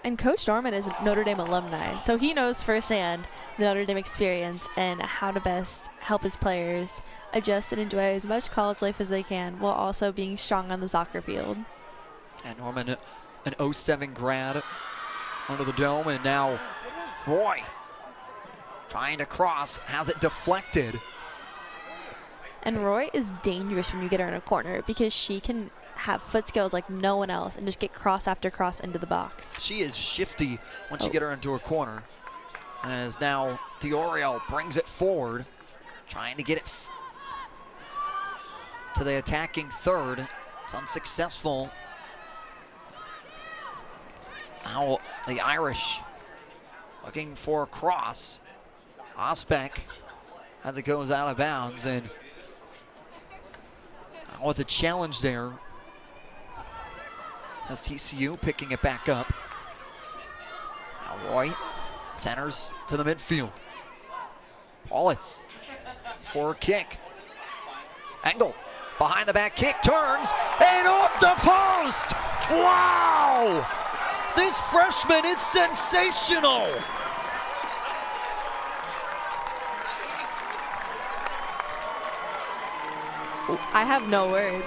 And Coach Norman is a Notre Dame alumni, so he knows firsthand the Notre Dame experience and how to best help his players adjust and enjoy as much college life as they can while also being strong on the soccer field. And Norman, an 07 grad under the dome, and now Roy trying to cross, has it deflected. And Roy is dangerous when you get her in a corner because she can have foot skills like no one else and just get cross after cross into the box. She is shifty once you get her into a corner. As now Diorio brings it forward, trying to get it to the attacking third. It's unsuccessful. Now the Irish looking for a cross. Ospec as it goes out of bounds, and with a challenge there. That's TCU picking it back up. Now Roy centers to the midfield. Wallace for a kick. Engel behind the back kick, turns, and off the post! Wow! This freshman is sensational! I have no words.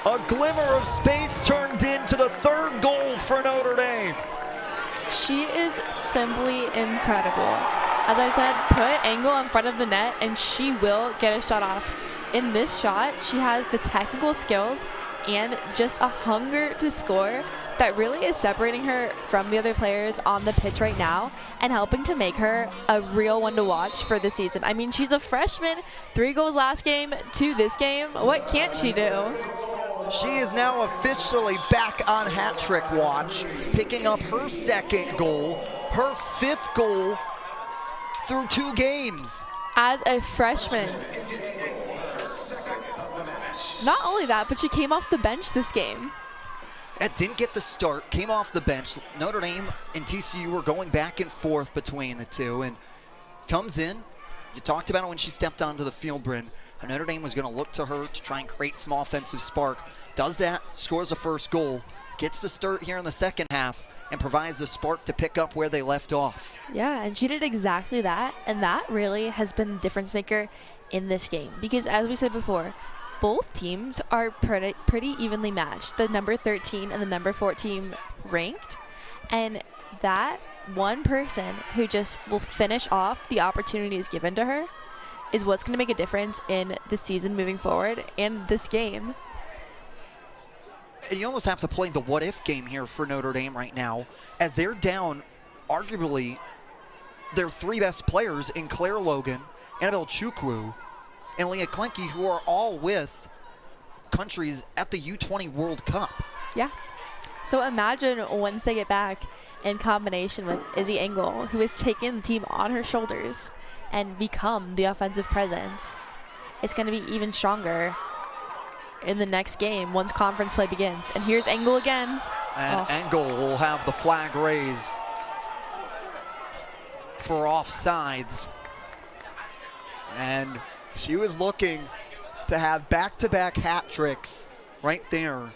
A glimmer of space turned into the third goal for Notre Dame. She is simply incredible. As I said, put Engel in front of the net and she will get a shot off. In this shot, she has the technical skills and just a hunger to score that really is separating her from the other players on the pitch right now and helping to make her a real one to watch for the season. I mean, she's a freshman, 3 goals last game, 2 this game. What can't she do? She is now officially back on hat trick watch, picking up her 2nd goal, her 5th goal through 2 games. As a freshman. Not only that, but she came off the bench this game. It didn't get the start, came off the bench. Notre Dame and TCU were going back and forth between the two, and comes in. You talked about it when she stepped onto the field, Bryn. Notre Dame was going to look to her to try and create some offensive spark. Does that, scores the first goal, gets to start here in the second half, and provides the spark to pick up where they left off. Yeah, and she did exactly that, and that really has been the difference maker in this game. Because as we said before, both teams are pretty evenly matched. The number 13 and the number 14 ranked, and that one person who just will finish off the opportunities given to her is what's going to make a difference in the season moving forward and this game. You almost have to play the what-if game here for Notre Dame right now, as they're down arguably their 3 best players in Claire Logan, Annabelle Chukwu, and Leah Klenke, who are all with countries at the U20 World Cup. Yeah. So imagine once they get back in combination with Izzy Engel, who has taken the team on her shoulders and become the offensive presence. It's going to be even stronger in the next game once conference play begins. And here's Engel again. And Engel will have the flag raised for offsides. And she was looking to have back-to-back hat tricks right there.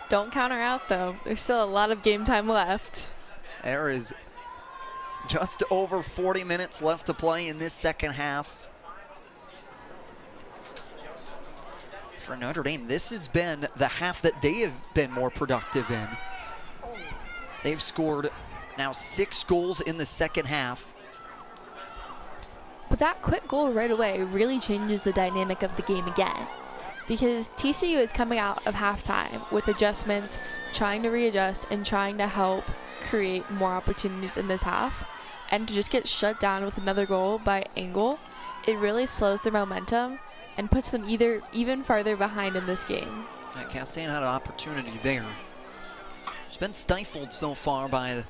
Don't count her out, though. There's still a lot of game time left. There is just over 40 minutes left to play in this second half. For Notre Dame, this has been the half that they have been more productive in. They've scored now 6 goals in the second half. But that quick goal right away really changes the dynamic of the game again, because TCU is coming out of halftime with adjustments, trying to readjust and trying to help create more opportunities in this half. And to just get shut down with another goal by Engel, it really slows their momentum and puts them even farther behind in this game. Yeah, Castaigne had an opportunity there. She's been stifled so far by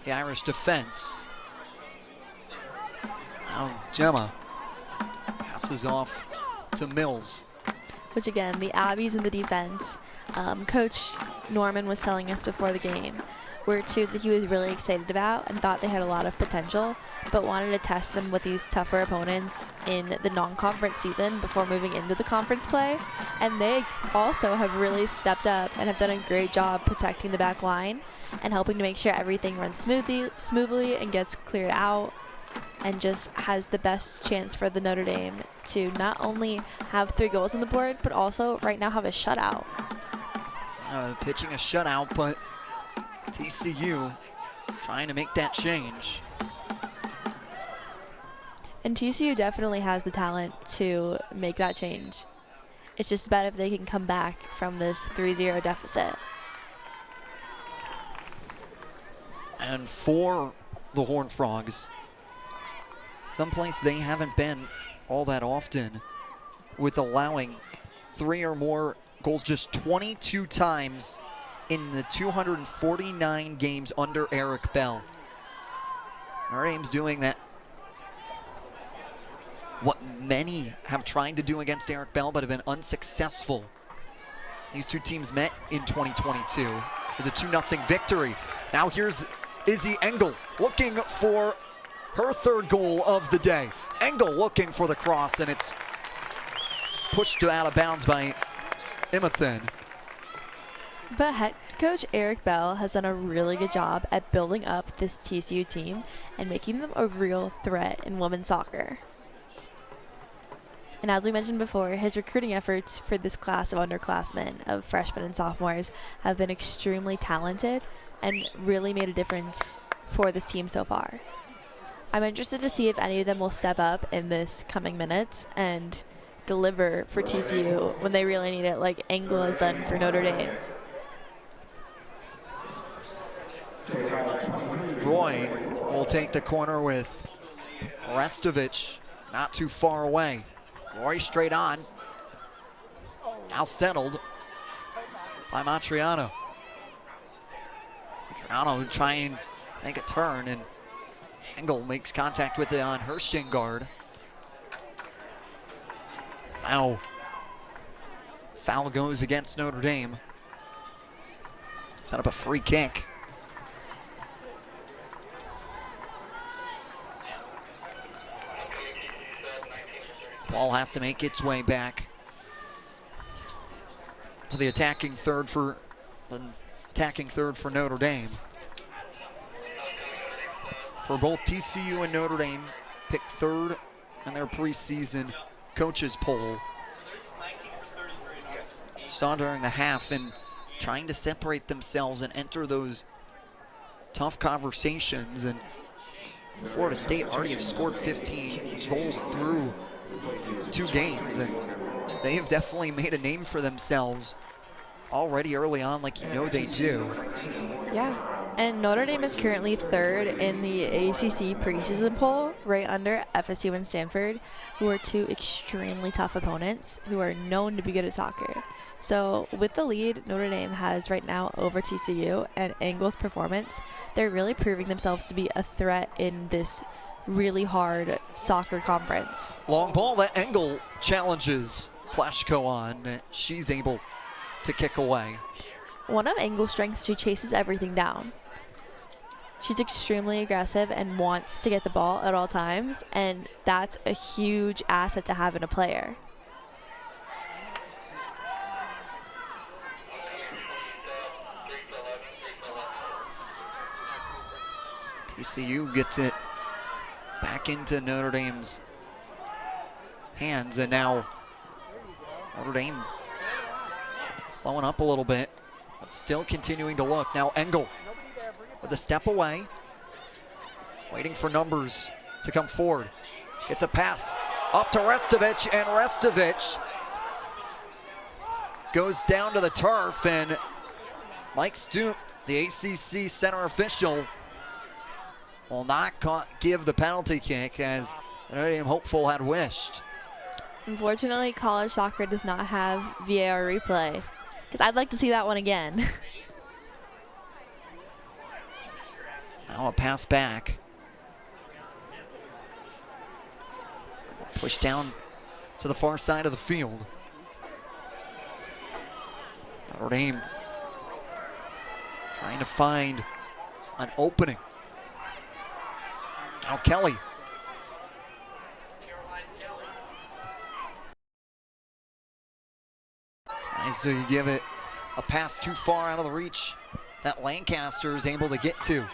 the Irish defense. Now Gemma passes off to Mills. Which again, the Abbeys in the defense, Coach Norman was telling us before the game, were 2 that he was really excited about and thought they had a lot of potential, but wanted to test them with these tougher opponents in the non-conference season before moving into the conference play. And they also have really stepped up and have done a great job protecting the back line and helping to make sure everything runs smoothly and gets cleared out, and just has the best chance for the Notre Dame to not only have 3 goals on the board, but also right now have a shutout. Pitching a shutout, but TCU trying to make that change. And TCU definitely has the talent to make that change. It's just about if they can come back from this 3-0 deficit. And for the Horned Frogs, someplace they haven't been all that often, with allowing 3 or more goals just 22 times in the 249 games under Eric Bell. Notre Dame's doing that, what many have tried to do against Eric Bell but have been unsuccessful. These 2 teams met in 2022. It was a 2-0 victory. Now here's Izzy Engel looking for her 3rd goal of the day. Engel looking for the cross, and it's pushed out of bounds by Imathen. But head coach Eric Bell has done a really good job at building up this TCU team and making them a real threat in women's soccer. And as we mentioned before, his recruiting efforts for this class of underclassmen, of freshmen and sophomores, have been extremely talented and really made a difference for this team so far. I'm interested to see if any of them will step up in this coming minutes and deliver for TCU when they really need it, like Engel has done for Notre Dame. Roy will take the corner with Restovich not too far away. Roy straight on. Now settled by Matriano. Matriano trying to make a turn, and Engel makes contact with it on her shin guard. Now, foul goes against Notre Dame. Set up a free kick. Ball has to make its way back to the attacking third for the attacking third for Notre Dame. For both TCU and Notre Dame, picked third in their preseason coaches poll. Saw during the half and trying to separate themselves and enter those tough conversations. And Florida State already have scored 15 goals through 2 games, and they have definitely made a name for themselves already early on, like you know they do. Yeah, and Notre Dame is currently third in the ACC preseason poll, right under FSU and Stanford, who are 2 extremely tough opponents who are known to be good at soccer. So with the lead Notre Dame has right now over TCU and Engel's performance, they're really proving themselves to be a threat in this really hard soccer conference. Long ball that Engel challenges Plashko on. She's able to kick away. One of Engel's strengths, she chases everything down. She's extremely aggressive and wants to get the ball at all times, and that's a huge asset to have in a player. TCU gets it back into Notre Dame's hands, and now Notre Dame slowing up a little bit, but still continuing to look. Now Engel with a step away, waiting for numbers to come forward. Gets a pass up to Restovich, and Restovich goes down to the turf, and Mike Stute, the ACC center official, will not give the penalty kick as the Notre Dame hopeful had wished. Unfortunately, college soccer does not have VAR replay, because I'd like to see that one again. Now a pass back. Push down to the far side of the field. Notre Dame trying to find an opening. Now Kelly. Tries to give it a pass too far out of the reach that Lancaster is able to get to.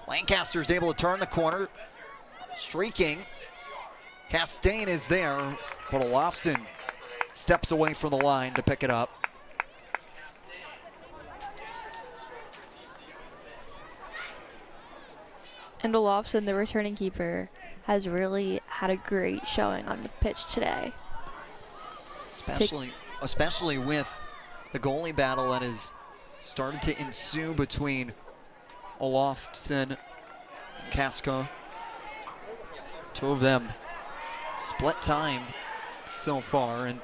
Lancaster is able to turn the corner, streaking. Castaigne is there, but Olofsson steps away from the line to pick it up. And Olofsson, the returning keeper, has really had a great showing on the pitch today. Especially with the goalie battle that has started to ensue between Olofsson and Casca. 2 of them split time so far, and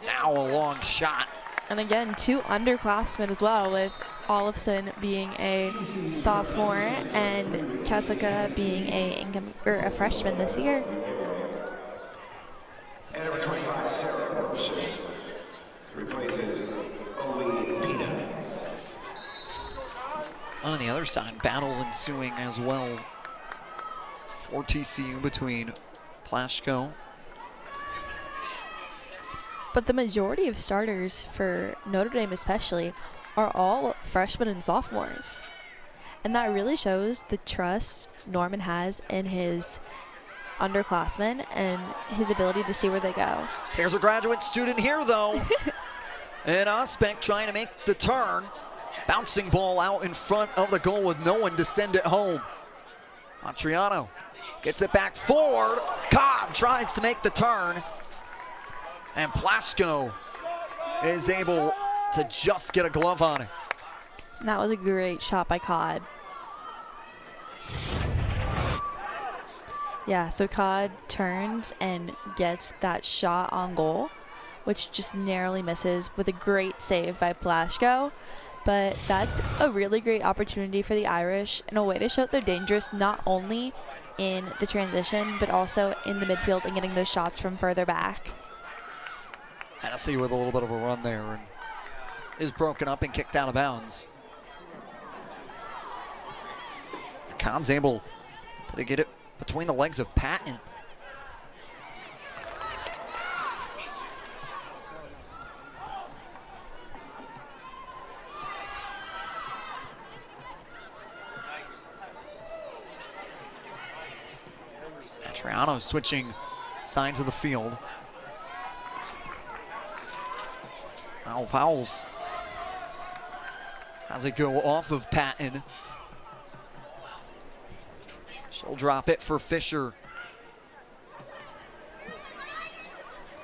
now a long shot. And again, 2 underclassmen as well, with Olofsson being a sophomore and Casca being a freshman this year. And number 25, Sarah Shins, replaces Oli Pina. On the other side, battle ensuing as well for TCU between Plashko. But the majority of starters for Notre Dame especially are all freshmen and sophomores. And that really shows the trust Norman has in his underclassmen and his ability to see where they go. Here's a graduate student here though. And Ospec trying to make the turn. Bouncing ball out in front of the goal with no one to send it home. Montriano gets it back forward. Cobb tries to make the turn. And Plashko is able to just get a glove on it. And that was a great shot by Codd. Yeah, so Codd turns and gets that shot on goal, which just narrowly misses with a great save by Plashko. But that's a really great opportunity for the Irish and a way to show that they're dangerous not only in the transition, but also in the midfield and getting those shots from further back. Hennessy with a little bit of a run there and is broken up and kicked out of bounds. Khan's able to get it between the legs of Patton. Triano switching sides of the field. Now Powell's has it go off of Patton. She'll drop it for Fisher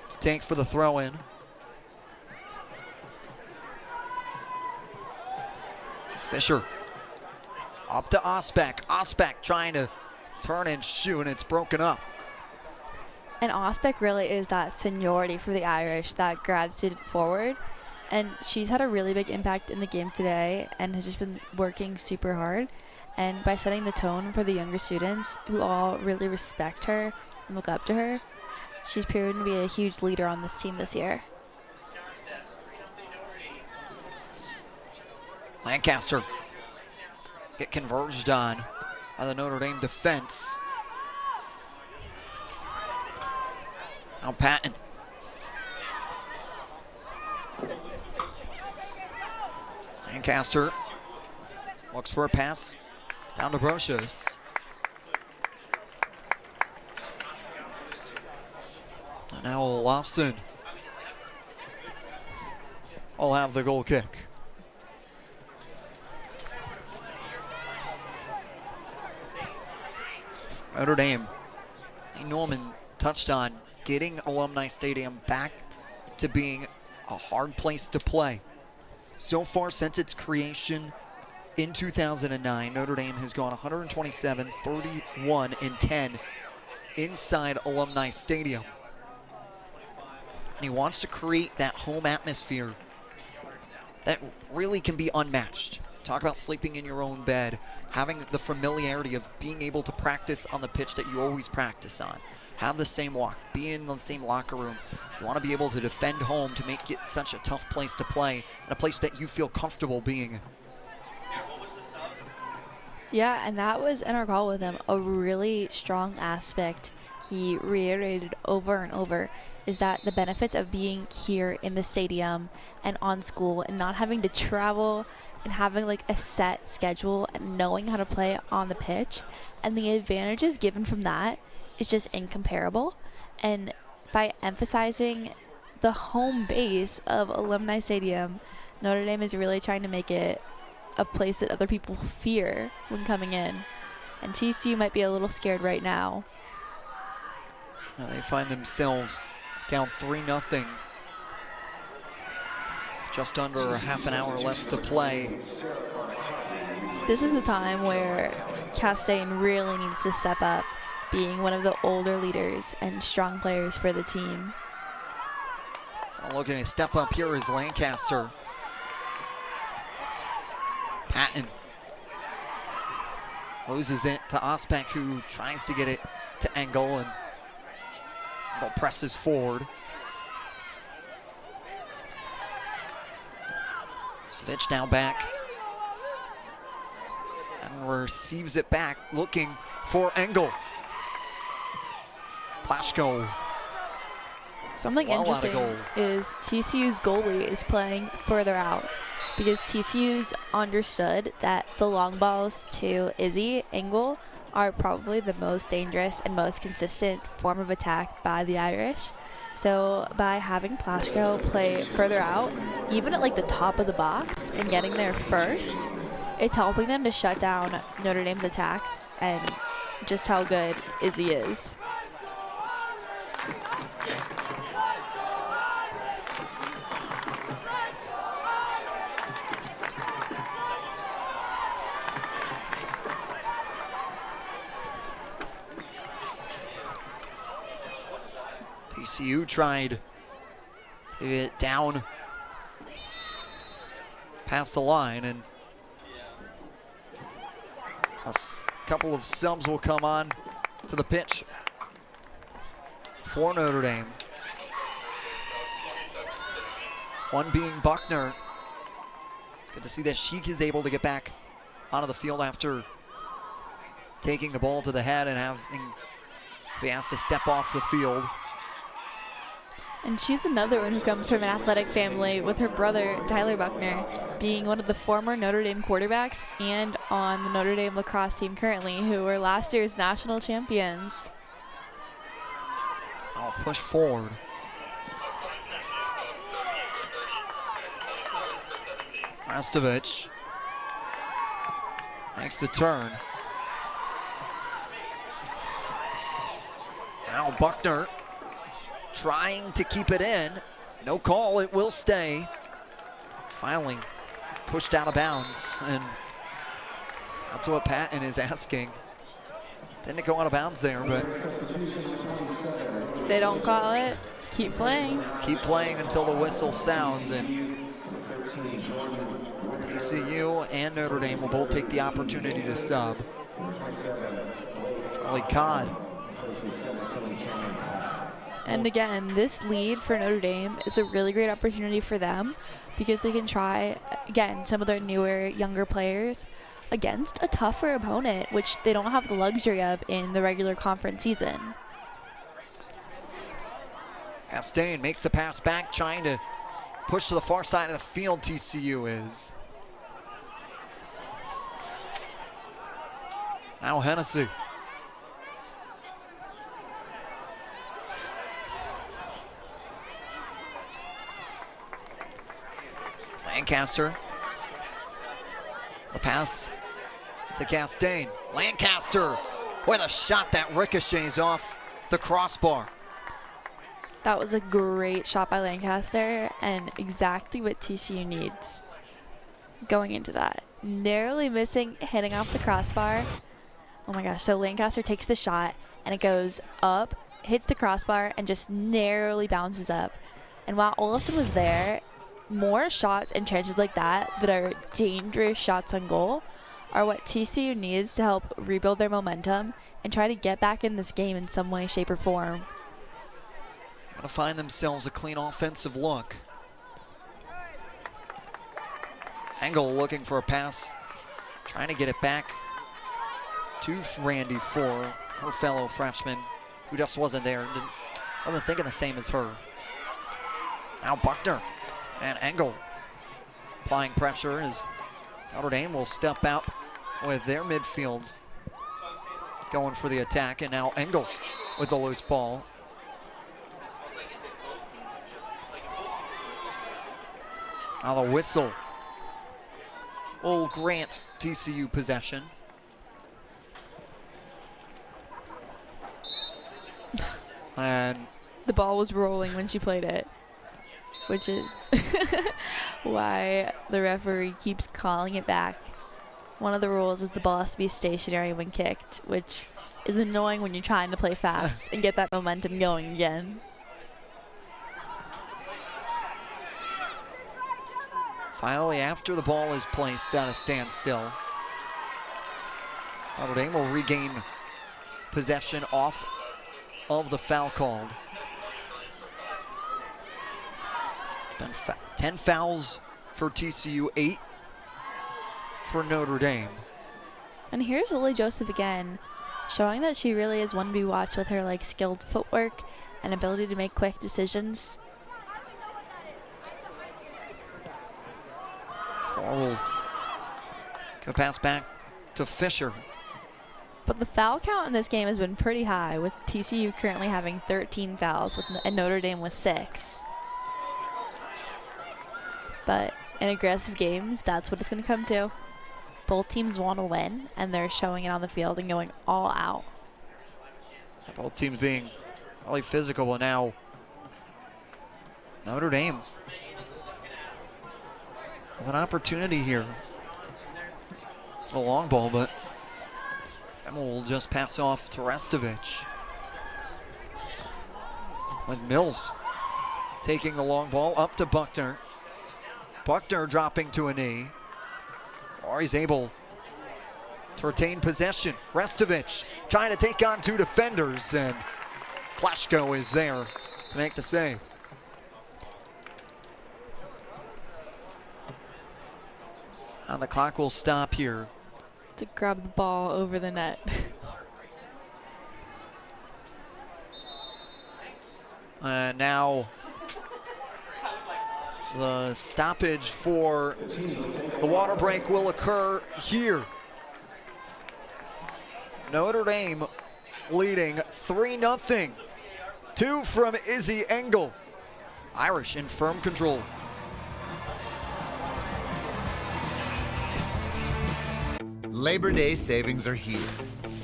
to take for the throw-in. Fisher up to Osbeck. Osbeck trying to turn and shoot, and it's broken up. And Osbeck really is that seniority for the Irish, that grad student forward. And she's had a really big impact in the game today and has just been working super hard. And by setting the tone for the younger students who all really respect her and look up to her, she's proven to be a huge leader on this team this year. Lancaster get converged on by the Notre Dame defense. Now Patton. Lancaster looks for a pass down to Brocious. And now Olofsson will have the goal kick. Notre Dame, Norman touched on getting Alumni Stadium back to being a hard place to play. So far since its creation in 2009, Notre Dame has gone 127, 31, and 10 inside Alumni Stadium. And he wants to create that home atmosphere that really can be unmatched. Talk about sleeping in your own bed, having the familiarity of being able to practice on the pitch that you always practice on. Have the same walk, be in the same locker room. You want to be able to defend home to make it such a tough place to play, and a place that you feel comfortable being. Yeah, and that was in our call with him. A really strong aspect he reiterated over and over is that the benefits of being here in the stadium and on school and not having to travel and having like a set schedule and knowing how to play on the pitch, and the advantages given from that is just incomparable. And by emphasizing the home base of Alumni Stadium, Notre Dame is really trying to make it a place that other people fear when coming in. And TCU might be a little scared right now. They find themselves down 3-0. Just under a half an hour left to play. This is the time where Chastain really needs to step up, being one of the older leaders and strong players for the team. Looking to step up here is Lancaster. Patton loses it to Osbeck, who tries to get it to Engel, and Engel presses forward. Svich now back and receives it back, looking for Engel. Plaschko. Something interesting is TCU's goalie is playing further out, because TCU's understood that the long balls to Izzy Engel are probably the most dangerous and most consistent form of attack by the Irish. So by having Plaschko play further out, even at like the top of the box and getting there first, it's helping them to shut down Notre Dame's attacks and just how good Izzy is. TCU tried to get down past the line, and a couple of subs will come on to the pitch for Notre Dame. One being Buckner. Good to see that Sheik is able to get back onto the field after taking the ball to the head and having to be asked to step off the field. And she's another one who comes from an athletic family, with her brother, Tyler Buckner, being one of the former Notre Dame quarterbacks and on the Notre Dame lacrosse team currently, who were last year's national champions. Now push forward. Rastovich makes the turn. Now Buckner trying to keep it in. No call, it will stay. Finally pushed out of bounds, and that's what Patton is asking. Didn't go out of bounds there, but If they don't call it, keep playing. Keep playing until the whistle sounds, and TCU and Notre Dame will both take the opportunity to sub. Charlie Codd. And again, this lead for Notre Dame is a really great opportunity for them because they can try, again, some of their newer, younger players against a tougher opponent, which they don't have the luxury of in the regular conference season. Astain makes the pass back, trying to push to the far side of the field, TCU is. Now Hennessy. Lancaster. The pass to Castain. Lancaster with a shot that ricochets off the crossbar. That was a great shot by Lancaster and exactly what TCU needs going into that. Narrowly missing, hitting off the crossbar. Oh my gosh, so Lancaster takes the shot and it goes up, hits the crossbar, and just narrowly bounces up. And while Olafson was there, more shots and chances like that are dangerous shots on goal are what TCU needs to help rebuild their momentum and try to get back in this game in some way, shape, or form. Going to find themselves a clean offensive look. Engel looking for a pass, trying to get it back to Randy for her fellow freshman, who just wasn't there, wasn't thinking the same as her. Now Buckner and Engel applying pressure as Notre Dame will step out with their midfield going for the attack, and now Engel with the loose ball. Now the whistle will grant TCU possession. And the ball was rolling when she played it, which is why the referee keeps calling it back. One of the rules is the ball has to be stationary when kicked, which is annoying when you're trying to play fast and get that momentum going again. Finally, after the ball is placed at a standstill, Notre Dame will regain possession off of the foul called. Been 10 fouls for TCU, 8 for Notre Dame. And here's Lily Joseph again, showing that she really is one to be watched with her skilled footwork and ability to make quick decisions. Forward. Go pass back to Fisher. But the foul count in this game has been pretty high, with TCU currently having 13 fouls and Notre Dame with 6. But in aggressive games, that's what it's going to come to. Both teams want to win, and they're showing it on the field and going all out. Both teams being really physical, but now Notre Dame with an opportunity here. A long ball, but Emma will just pass off to Rastovich. With Mills taking the long ball up to Buckner. Buckner dropping to a knee. Or he's able to retain possession. Rastovich trying to take on 2 defenders, and Plashko is there to make the save. And the clock will stop here. To grab the ball over the net. And now the stoppage for the water break will occur here. Notre Dame leading 3-0 2 from Izzy Engel. Irish in firm control. Labor Day savings are here.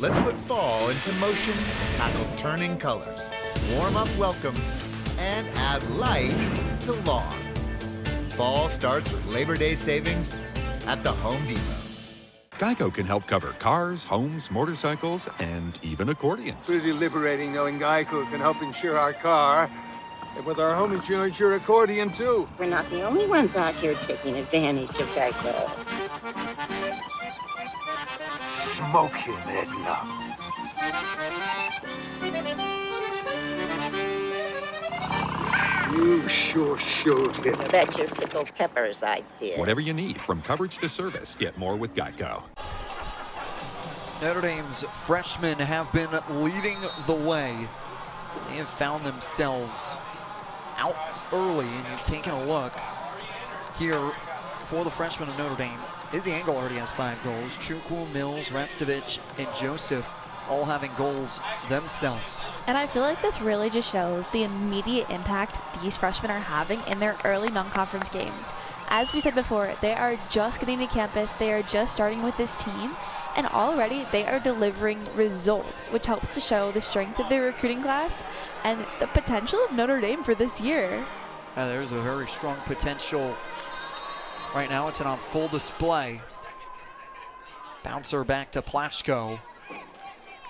Let's put fall into motion, tackle turning colors, warm up welcomes, and add life to lawns. Fall starts with Labor Day savings at the Home Depot. Geico can help cover cars, homes, motorcycles, and even accordions. Pretty liberating knowing Geico can help insure our car. And with our home insurance, your accordion, too. We're not the only ones out here taking advantage of Geico. Smoke him, Edna. You sure showed him. That's your pickled peppers I did. Whatever you need, from coverage to service, get more with Geico. Notre Dame's freshmen have been leading the way. They have found themselves out early, and you've taken a look here for the freshmen of Notre Dame. Izzy Engel already has 5 goals. Chukwu, Mills, Restovich, and Joseph all having goals themselves. And I feel like this really just shows the immediate impact these freshmen are having in their early non-conference games. As we said before, they are just getting to campus, they are just starting with this team, and already they are delivering results, which helps to show the strength of their recruiting class and the potential of Notre Dame for this year. There's a very strong potential. Right now it's on full display. Bouncer back to Plashko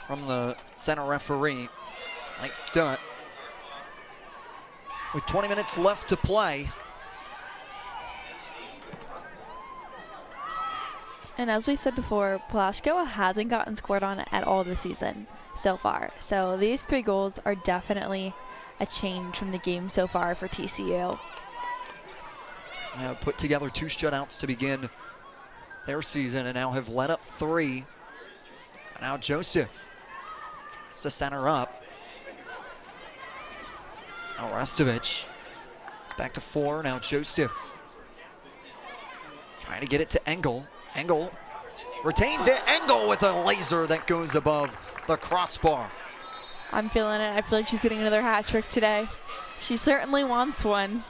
from the center referee, Mike Stutt. With 20 minutes left to play. And as we said before, Plashko hasn't gotten scored on at all this season so far. So these 3 goals are definitely a change from the game so far for TCU. Put together 2 shutouts to begin their season and now have led up 3. Now Joseph has to center up. Now Restovich is back to 4. Now Joseph trying to get it to Engel. Engel retains it. Engel with a laser that goes above the crossbar. I'm feeling it. I feel like she's getting another hat trick today. She certainly wants one.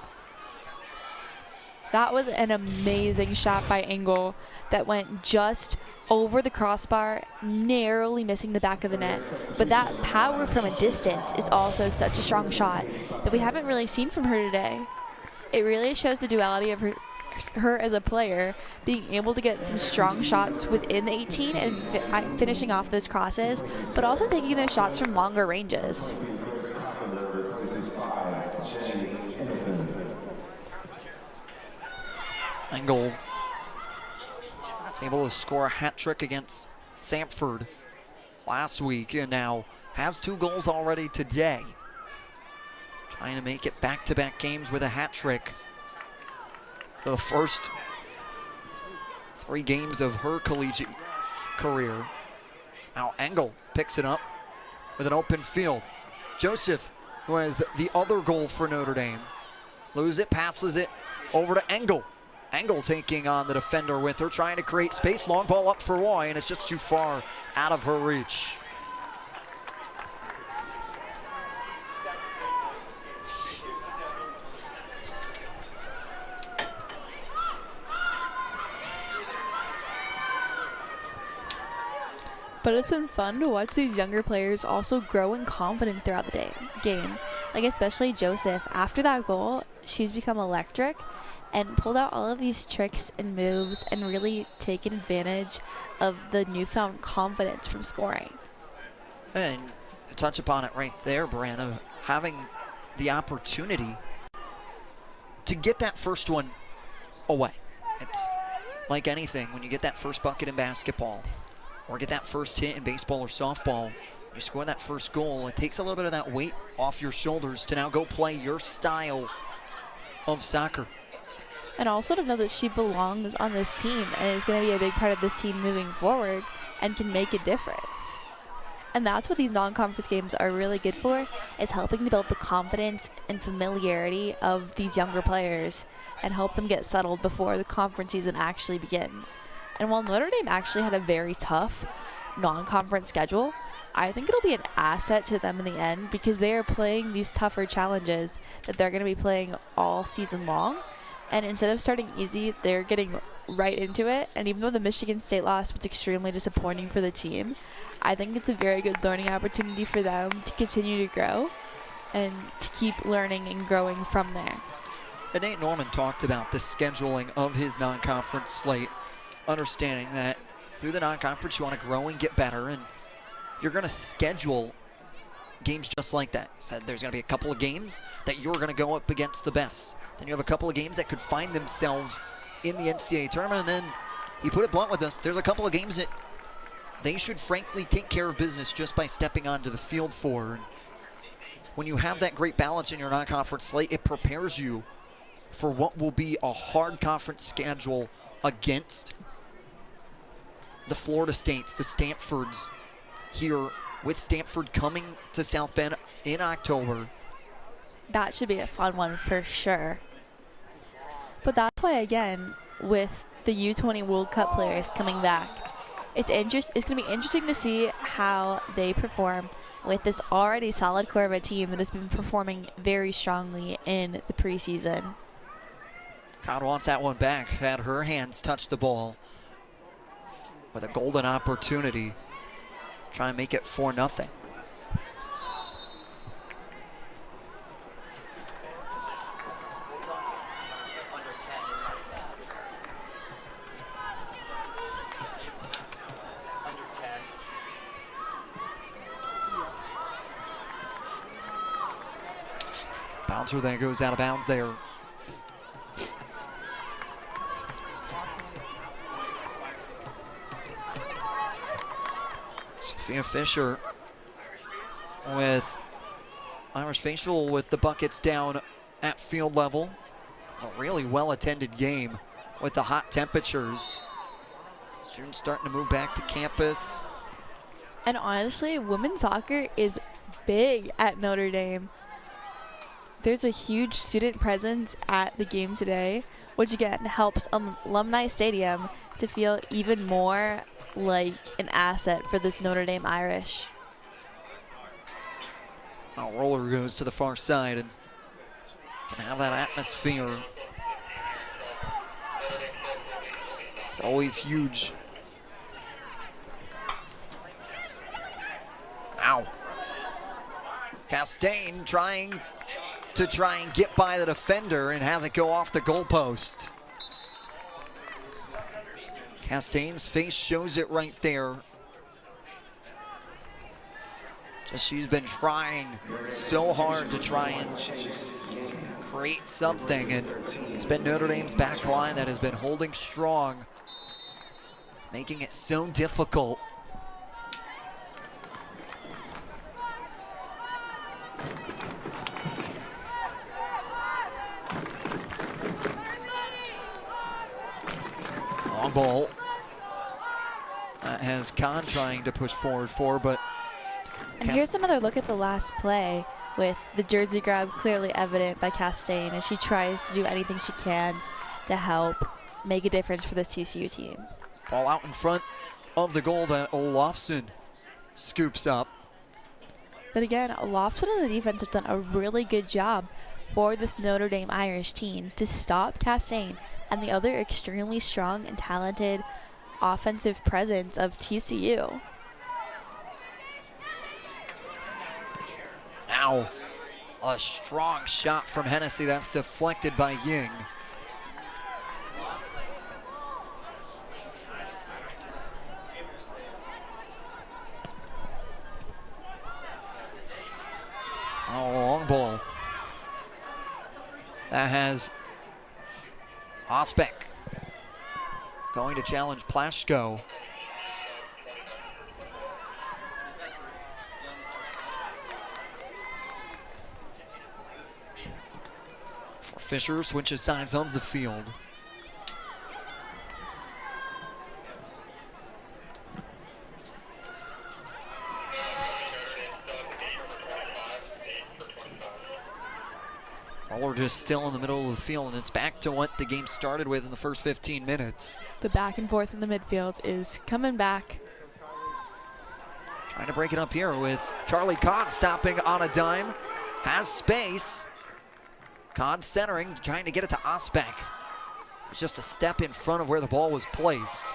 That was an amazing shot by Engel that went just over the crossbar, narrowly missing the back of the net. But that power from a distance is also such a strong shot that we haven't really seen from her today. It really shows the duality of her as a player, being able to get some strong shots within the 18 and finishing off those crosses, but also taking those shots from longer ranges. Engel is able to score a hat trick against Samford last week and now has 2 goals already today. Trying to make it back-to-back games with a hat trick for the first 3 games of her collegiate career. Now Engel picks it up with an open field. Joseph, who has the other goal for Notre Dame, loses it, passes it over to Engel. Engel taking on the defender with her, trying to create space. Long ball up for Roy, and it's just too far out of her reach. But it's been fun to watch these younger players also grow in confidence throughout the game. Like especially Joseph, after that goal, she's become electric and pulled out all of these tricks and moves and really taken advantage of the newfound confidence from scoring. And to touch upon it right there, Brianna, having the opportunity to get that first one away. It's like anything, when you get that first bucket in basketball or get that first hit in baseball or softball, you score that first goal, it takes a little bit of that weight off your shoulders to now go play your style of soccer. And also to know that she belongs on this team and is going to be a big part of this team moving forward and can make a difference. And that's what these non-conference games are really good for, is helping to build the confidence and familiarity of these younger players and help them get settled before the conference season actually begins. And while Notre Dame actually had a very tough non-conference schedule, I think it'll be an asset to them in the end because they are playing these tougher challenges that they're going to be playing all season long. And instead of starting easy, they're getting right into it. And even though the Michigan State loss was extremely disappointing for the team, I think it's a very good learning opportunity for them to continue to grow and to keep learning and growing from there. And Nate Norman talked about the scheduling of his non-conference slate, understanding that through the non-conference you want to grow and get better, and you're going to schedule games just like that. He said there's going to be a couple of games that you're going to go up against the best. Then you have a couple of games that could find themselves in the NCAA tournament, and then he put it blunt with us, there's a couple of games that they should frankly take care of business just by stepping onto the field for. And when you have that great balance in your non-conference slate, it prepares you for what will be a hard conference schedule against the Florida States, the Stanfords here, with Stanford coming to South Bend in October. That should be a fun one for sure. But that's why, again, with the U20 World Cup players coming back, it's going to be interesting to see how they perform with this already solid core of a team that has been performing very strongly in the preseason. Todd wants that one back. Had her hands touch the ball with a golden opportunity. Try and make it 4-0. Bouncer that goes out of bounds there. Sophia Fisher with Irish Facial with the buckets down at field level. A really well-attended game with the hot temperatures. Students starting to move back to campus. And honestly, women's soccer is big at Notre Dame. There's a huge student presence at the game today, which again helps Alumni Stadium to feel even more like an asset for this Notre Dame Irish. Now Roller goes to the far side and can have that atmosphere. It's always huge. Ow. Castaigne trying and get by the defender and has it go off the goalpost. Castaigne's face shows it right there. Just she's been trying so hard to try and create something, and it's been Notre Dame's back line that has been holding strong, making it so difficult. Long ball. That has Khan trying to push forward for, but... And here's another look at the last play with the jersey grab clearly evident by Castaigne as she tries to do anything she can to help make a difference for this TCU team. Ball out in front of the goal that Olofsson scoops up. But again, Olofsson and the defense have done a really good job for this Notre Dame Irish team to stop Castaigne and the other extremely strong and talented offensive presence of TCU. Now, a strong shot from Hennessy that's deflected by Ying. Oh, long ball. That has Osbeck going to challenge Plashko. Fisher switches sides of the field. Roller just still in the middle of the field, and it's back to what the game started with in the first 15 minutes. The back and forth in the midfield is coming back. Trying to break it up here with Charlie Codd stopping on a dime. Has space. Codd centering, trying to get it to Osbeck. It's just a step in front of where the ball was placed.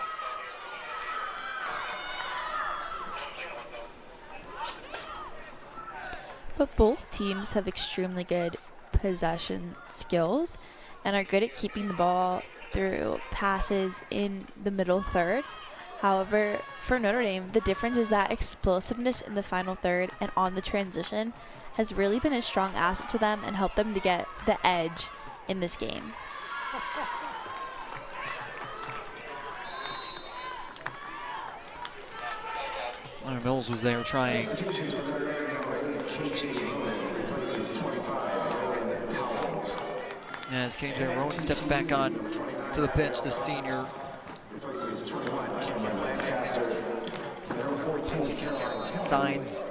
But both teams have extremely good possession skills and are good at keeping the ball through passes in the middle third. However, for Notre Dame, the difference is that explosiveness in the final third and on the transition has really been a strong asset to them and helped them to get the edge in this game. Leonard Mills was there trying. As KJ Rowan steps back on to the pitch, the senior. Signs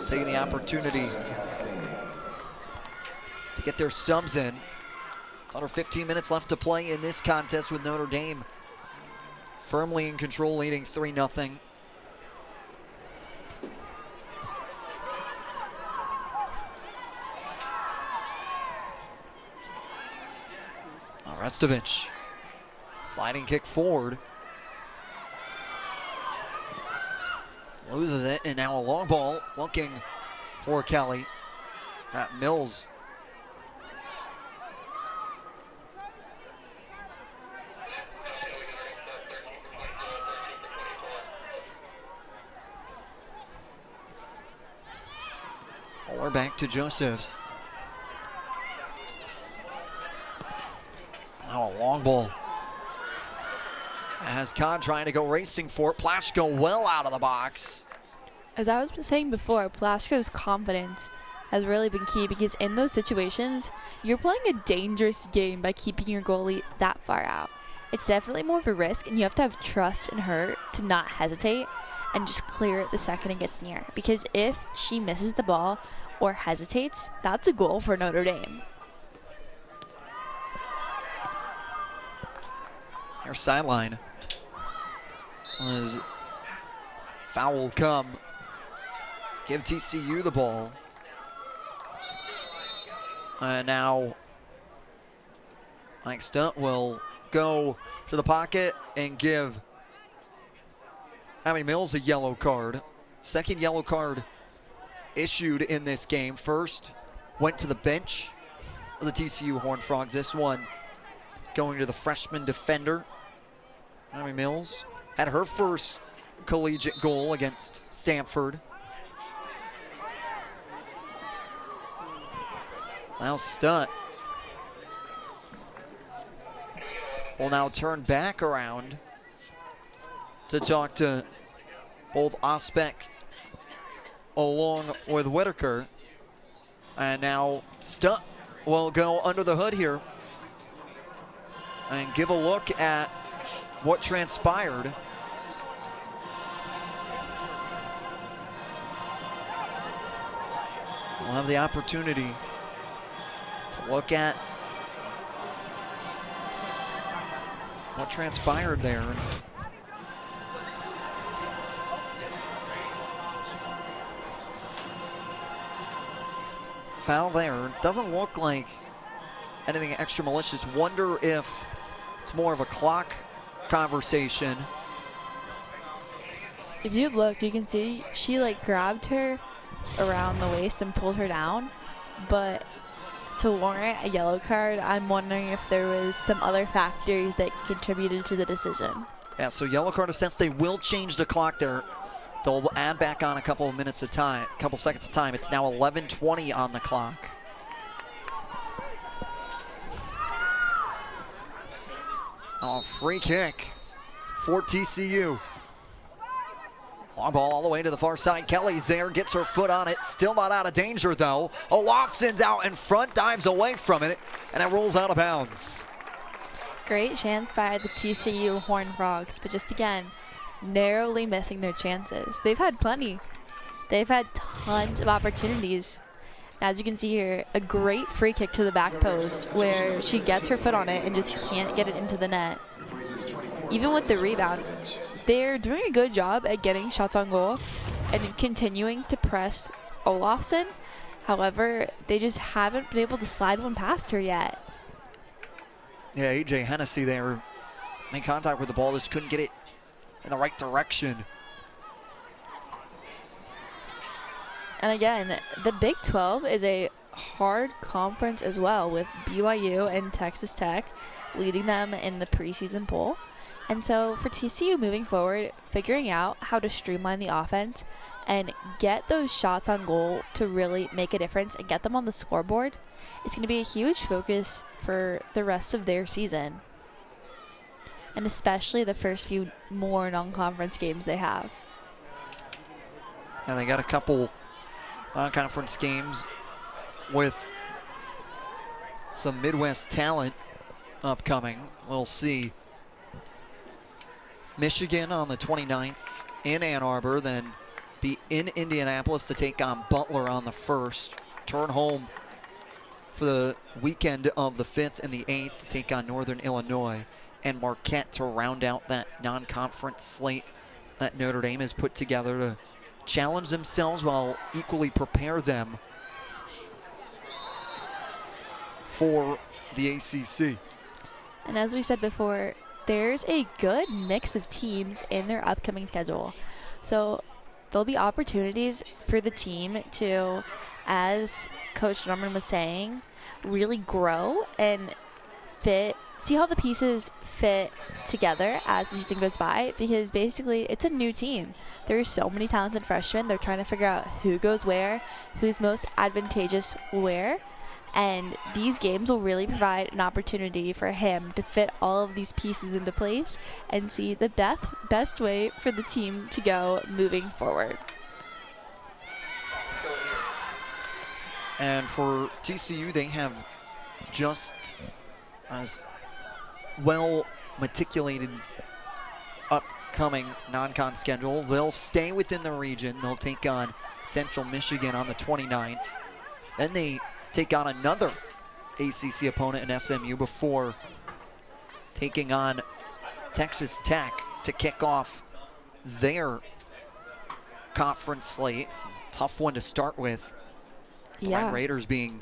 taking the opportunity to get their subs in. Under 15 minutes left to play in this contest with Notre Dame firmly in control, leading 3-0. Restovich, sliding kick forward. Loses it, and now a long ball looking for Kelly. At Mills. We're back to Josephs. Now a long ball. As Codd trying to go racing for it. Plashko well out of the box. As I was saying before, Plashko's confidence has really been key because in those situations, you're playing a dangerous game by keeping your goalie that far out. It's definitely more of a risk, and you have to have trust in her to not hesitate and just clear it the second it gets near. Because if she misses the ball or hesitates, that's a goal for Notre Dame. Their sideline was foul come. Give TCU the ball. And now Mike Stunt will go to the pocket and give Abby Mills a yellow card. Second yellow card issued in this game. First went to the bench of the TCU Horned Frogs. This one going to the freshman defender. Abby Mills had her first collegiate goal against Stanford. Now Stunt will now turn back around to talk to both Osbeck along with Whitaker. And now Stunt will go under the hood here and give a look at what transpired. We'll have the opportunity to look at what transpired there. Foul there. Doesn't look like anything extra malicious. Wonder if it's more of a clock conversation. If you look, you can see she grabbed her around the waist and pulled her down, but to warrant a yellow card, I'm wondering if there was some other factors that contributed to the decision. Yeah, so yellow card of sense, they will change the clock there. They'll add back on a couple of minutes of time, a couple seconds of time. It's now 11:20 on the clock. Oh, free kick for TCU. Long ball all the way to the far side. Kelly's there, gets her foot on it. Still not out of danger, though. Olofsson's out in front, dives away from it, and it rolls out of bounds. Great chance by the TCU Horned Frogs, but just again, narrowly missing their chances. They've had plenty. They've had tons of opportunities. As you can see here, a great free kick to the back post where she gets her foot on it and just can't get it into the net. Even with the rebound, they're doing a good job at getting shots on goal. and continuing to press Olafson. However, they just haven't been able to slide one past her yet. Yeah, AJ Hennessy there made contact with the ball, just couldn't get it in the right direction. And again, the Big 12 is a hard conference as well, with BYU and Texas Tech leading them in the preseason poll. And so for TCU moving forward, figuring out how to streamline the offense and get those shots on goal to really make a difference and get them on the scoreboard is going to be a huge focus for the rest of their season. And especially the first few more non-conference games they have. And they got a couple non-conference games with some Midwest talent upcoming. We'll see Michigan on the 29th in Ann Arbor, then be in Indianapolis to take on Butler on the 1st. Turn home for the weekend of the 5th and the 8th to take on Northern Illinois, and Marquette to round out that non-conference slate that Notre Dame has put together to challenge themselves while equally prepare them for the ACC. And as we said before, there's a good mix of teams in their upcoming schedule. So there'll be opportunities for the team to, as Coach Norman was saying, really grow and see how the pieces fit together as the season goes by, because basically it's a new team. There's so many talented freshmen. They're trying to figure out who goes where, who's most advantageous where. And these games will really provide an opportunity for him to fit all of these pieces into place and see the best way for the team to go moving forward. And for TCU, they have just as well meticulated upcoming non-con schedule. They'll stay within the region. They'll take on Central Michigan on the 29th. Then they take on another ACC opponent in SMU before taking on Texas Tech to kick off their conference slate. Tough one to start with. Yeah. The Raiders being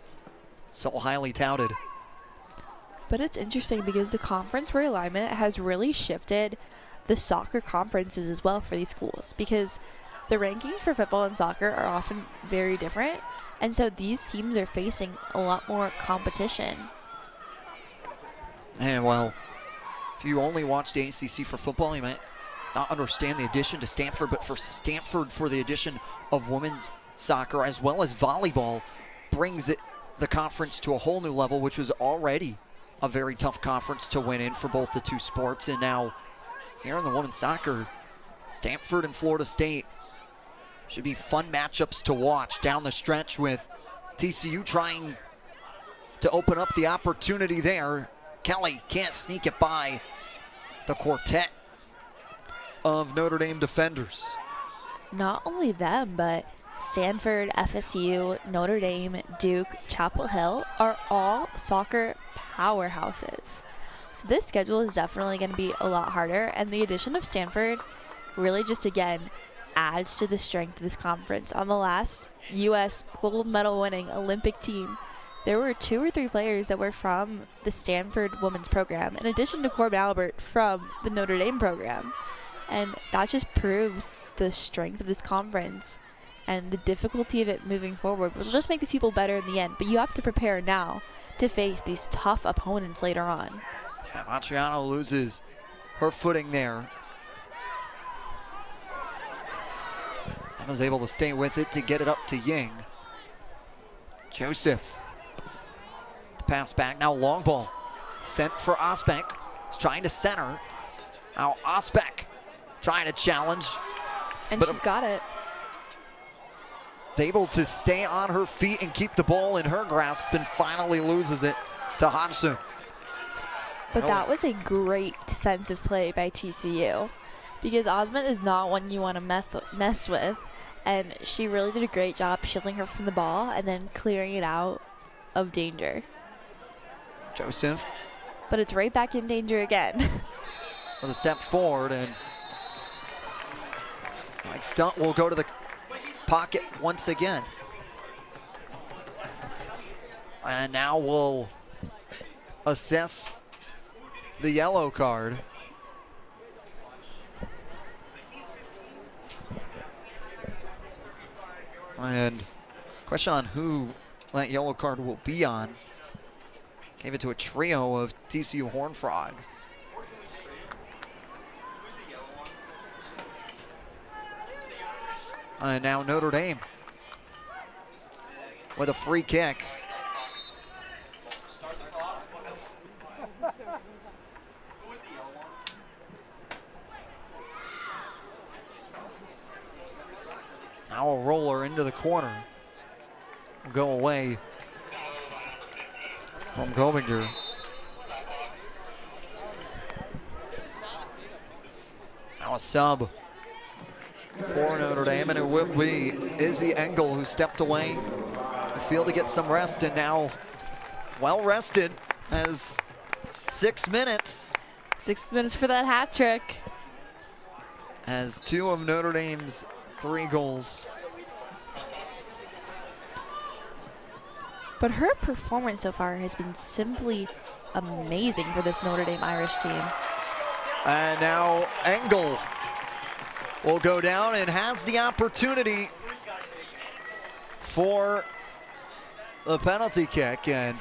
so highly touted. But it's interesting because the conference realignment has really shifted the soccer conferences as well for these schools, because the rankings for football and soccer are often very different. And so these teams are facing a lot more competition. And well, if you only watch the ACC for football, you might not understand the addition to Stanford, but for Stanford, for the addition of women's soccer as well as volleyball, brings the conference to a whole new level, which was already a very tough conference to win in for both the two sports. And now here in the women's soccer, Stanford and Florida State should be fun matchups to watch down the stretch, with TCU trying to open up the opportunity there. Kelly can't sneak it by the quartet of Notre Dame defenders. Not only them, but Stanford, FSU, Notre Dame, Duke, Chapel Hill are all soccer powerhouses. So this schedule is definitely going to be a lot harder, and the addition of Stanford really just, again, adds to the strength of this conference. On the last U.S. gold medal winning Olympic team, there were 2 or 3 players that were from the Stanford women's program, in addition to Corbin Albert from the Notre Dame program. And that just proves the strength of this conference and the difficulty of it moving forward, which will just make these people better in the end. But you have to prepare now to face these tough opponents later on. Yeah, Matriano loses her footing there. And was able to stay with it to get it up to Ying. Joseph. Pass back, now long ball. Sent for Osbeck. Trying to center. Now Osbeck trying to challenge. And she's got it. Able to stay on her feet and keep the ball in her grasp, and finally loses it to Hodgson. But that was a great defensive play by TCU, because Osmond is not one you want to mess with. And she really did a great job shielding her from the ball and then clearing it out of danger. Joseph. But it's right back in danger again. With a step forward, and Mike Stunt will go to the pocket once again. And now we'll assess the yellow card. And question on who that yellow card will be on. Gave it to a trio of TCU Horned Frogs. And now Notre Dame with a free kick. Now a roller into the corner. Will go away from Gobinger. Now a sub for Notre Dame, and it will be Izzy Engel who stepped away the field to get some rest, and now well rested as 6 minutes. 6 minutes for that hat trick. As 2 of Notre Dame's 3 goals. But her performance so far has been simply amazing for this Notre Dame Irish team. And now Engel will go down and has the opportunity for the penalty kick, and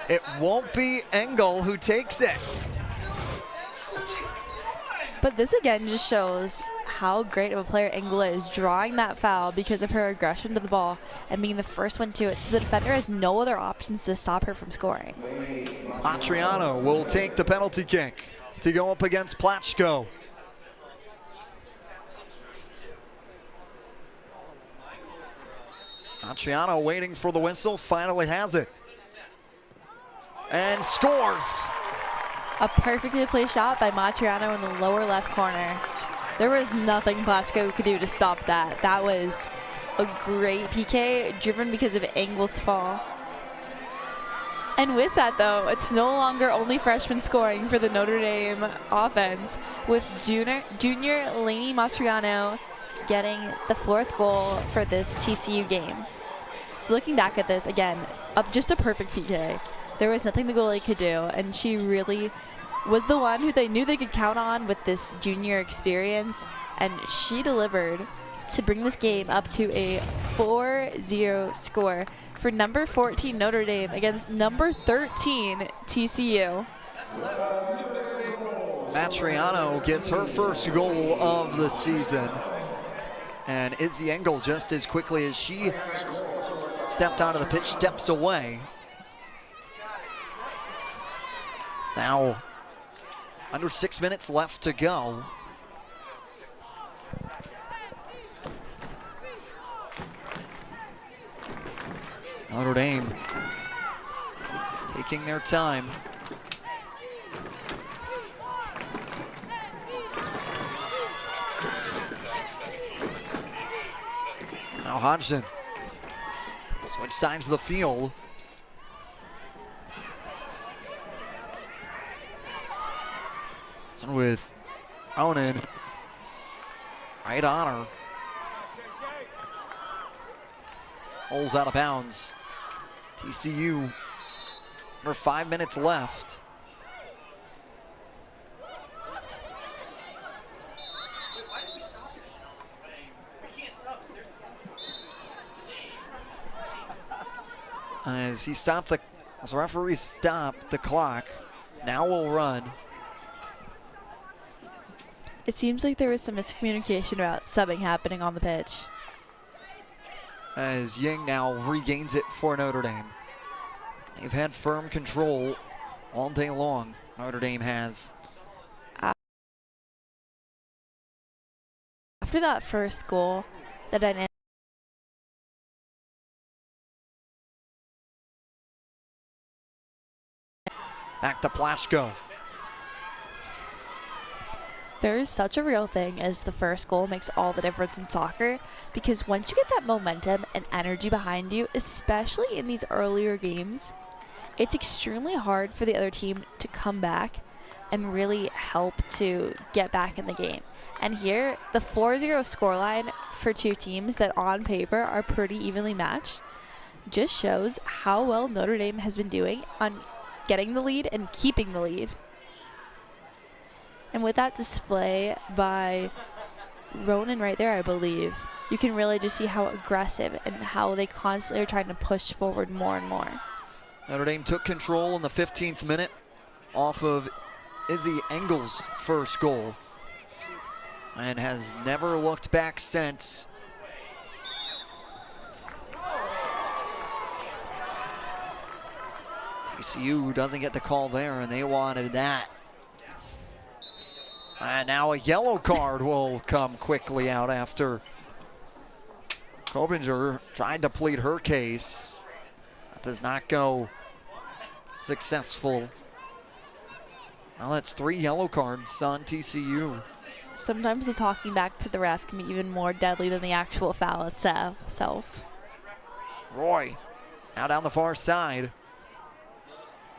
it won't be Engel who takes it. But this again just shows how great of a player Engel is, drawing that foul because of her aggression to the ball and being the first one to it, so the defender has no other options to stop her from scoring. Matriano will take the penalty kick to go up against Platchko. Matriano waiting for the whistle, finally has it. And scores. A perfectly placed shot by Matriano in the lower left corner. There was nothing Platchko could do to stop that. That was a great PK, driven because of Engel's fall. And with that, though, it's no longer only freshmen scoring for the Notre Dame offense, with junior Lainey Matriano getting the 4th goal for this TCU game. So looking back at this, again, just a perfect PK. There was nothing the goalie could do, and she really was the one who they knew they could count on with this junior experience, and she delivered to bring this game up to a 4-0 score for number 14 Notre Dame against number 13 TCU. Matriano gets her first goal of the season, and Izzy Engel, just as quickly as she stepped onto the pitch, steps away. Now, under 6 minutes left to go. Notre Dame taking their time. Now Hodgson switch sides of the field. With Onan right on her. Holes out of bounds. TCU, under 5 minutes left. As the referee stopped the clock, now we'll run. It seems like there was some miscommunication about subbing happening on the pitch. As Ying now regains it for Notre Dame. They've had firm control all day long, Notre Dame has. After that first goal, the dynamic back to Platchko. There's such a real thing as the first goal makes all the difference in soccer, because once you get that momentum and energy behind you, especially in these earlier games, it's extremely hard for the other team to come back and really help to get back in the game. And here, the 4-0 scoreline for two teams that on paper are pretty evenly matched just shows how well Notre Dame has been doing on getting the lead and keeping the lead. And with that display by Ronan right there, I believe, you can really just see how aggressive and how they constantly are trying to push forward more and more. Notre Dame took control in the 15th minute off of Izzy Engel's first goal and has never looked back since. TCU doesn't get the call there, and they wanted that. And now a yellow card will come quickly out after Kobinger tried to plead her case. That does not go successful. Well, that's 3 yellow cards on TCU. Sometimes the talking back to the ref can be even more deadly than the actual foul itself. Roy now down the far side,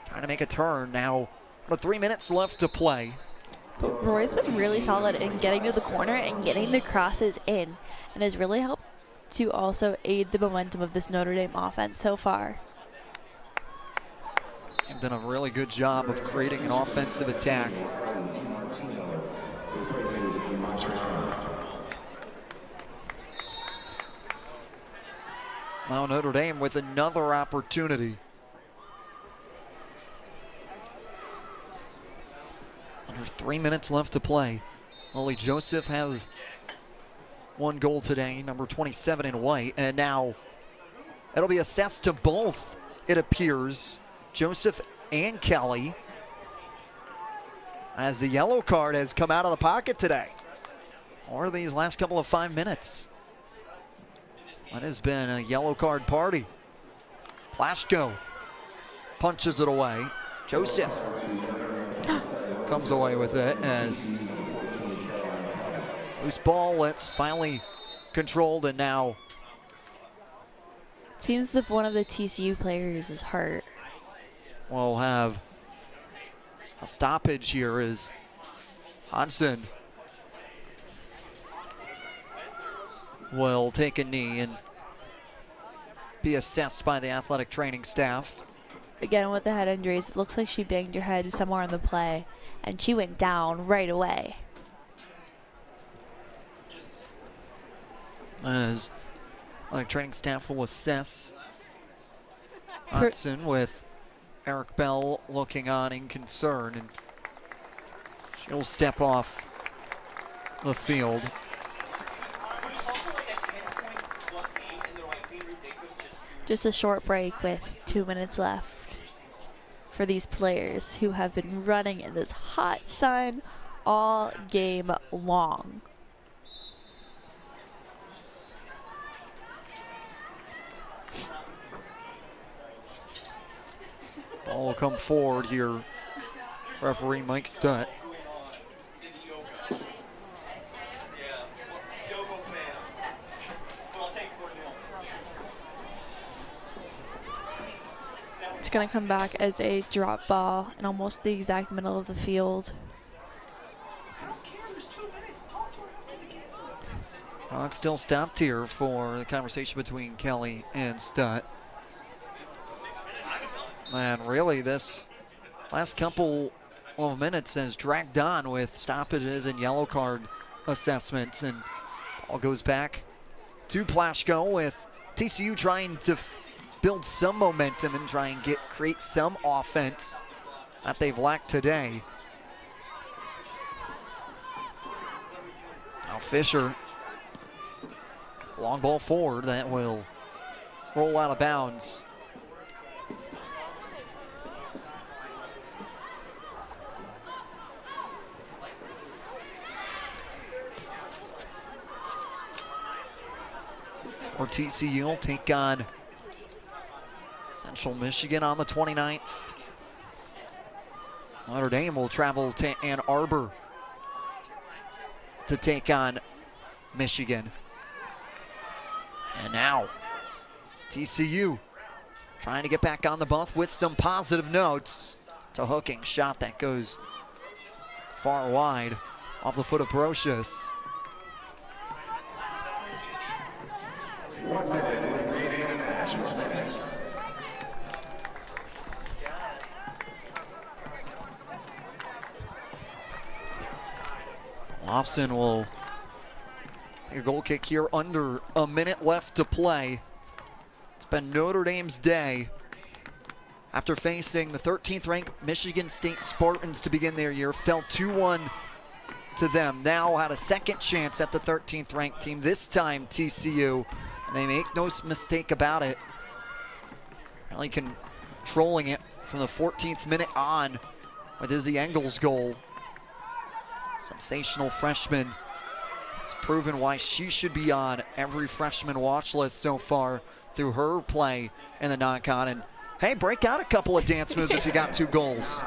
trying to make a turn. Now, 3 minutes left to play. But Roy's been really solid in getting to the corner and getting the crosses in, and has really helped to also aid the momentum of this Notre Dame offense so far. They've done a really good job of creating an offensive attack. Now Notre Dame with another opportunity. Under 3 minutes left to play. Lily Joseph has 1 goal today, number 27 in white, and now it'll be assessed to both, it appears, Joseph and Kelly, as the yellow card has come out of the pocket today, or these last couple of 5 minutes. That has been a yellow card party. Plaschko punches it away. Joseph comes away with it as loose ball. It's finally controlled, and now seems as if one of the TCU players is hurt. We'll have a stoppage here as Hansen will take a knee and be assessed by the athletic training staff. Again, with the head injuries, it looks like she banged her head somewhere in the play, and she went down right away. As athletic training staff will assess Hansen, with Eric Bell looking on in concern, and she'll step off the field. Just a short break with 2 minutes left for these players who have been running in this hot sun all game long. Ball will come forward here. Referee Mike Stutt. It's going to come back as a drop ball in almost the exact middle of the field. Well, it's still stopped here for the conversation between Kelly and Stutt. And really, this last couple of minutes has dragged on with stoppages and yellow card assessments, and all goes back to Plaschko, with TCU trying to build some momentum and try and create some offense that they've lacked today. Now Fisher, long ball forward that will roll out of bounds. Or TCU will take on Central Michigan on the 29th. Notre Dame will travel to Ann Arbor to take on Michigan. And now TCU trying to get back on the bus with some positive notes. It's a hooking shot that goes far wide. off the foot of Brocious. Lofson will take a goal kick here under a minute left to play. It's been Notre Dame's day after facing the 13th ranked Michigan State Spartans to begin their year. Fell 2-1 to them. Now had a second chance at the 13th ranked team, this time TCU. And they make no mistake about it. Really controlling it from the 14th minute on with Izzy Engel's goal. Sensational freshman. Has proven why she should be on every freshman watch list so far through her play in the non-con. And hey, break out a couple of dance moves if you got 2 goals.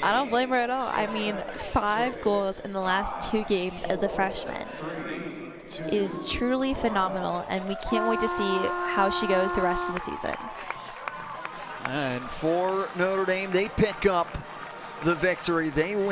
I don't blame her at all. I mean, 5 goals in the last 2 games as a freshman is truly phenomenal, and we can't wait to see how she goes the rest of the season. And for Notre Dame, they pick up the victory. They win.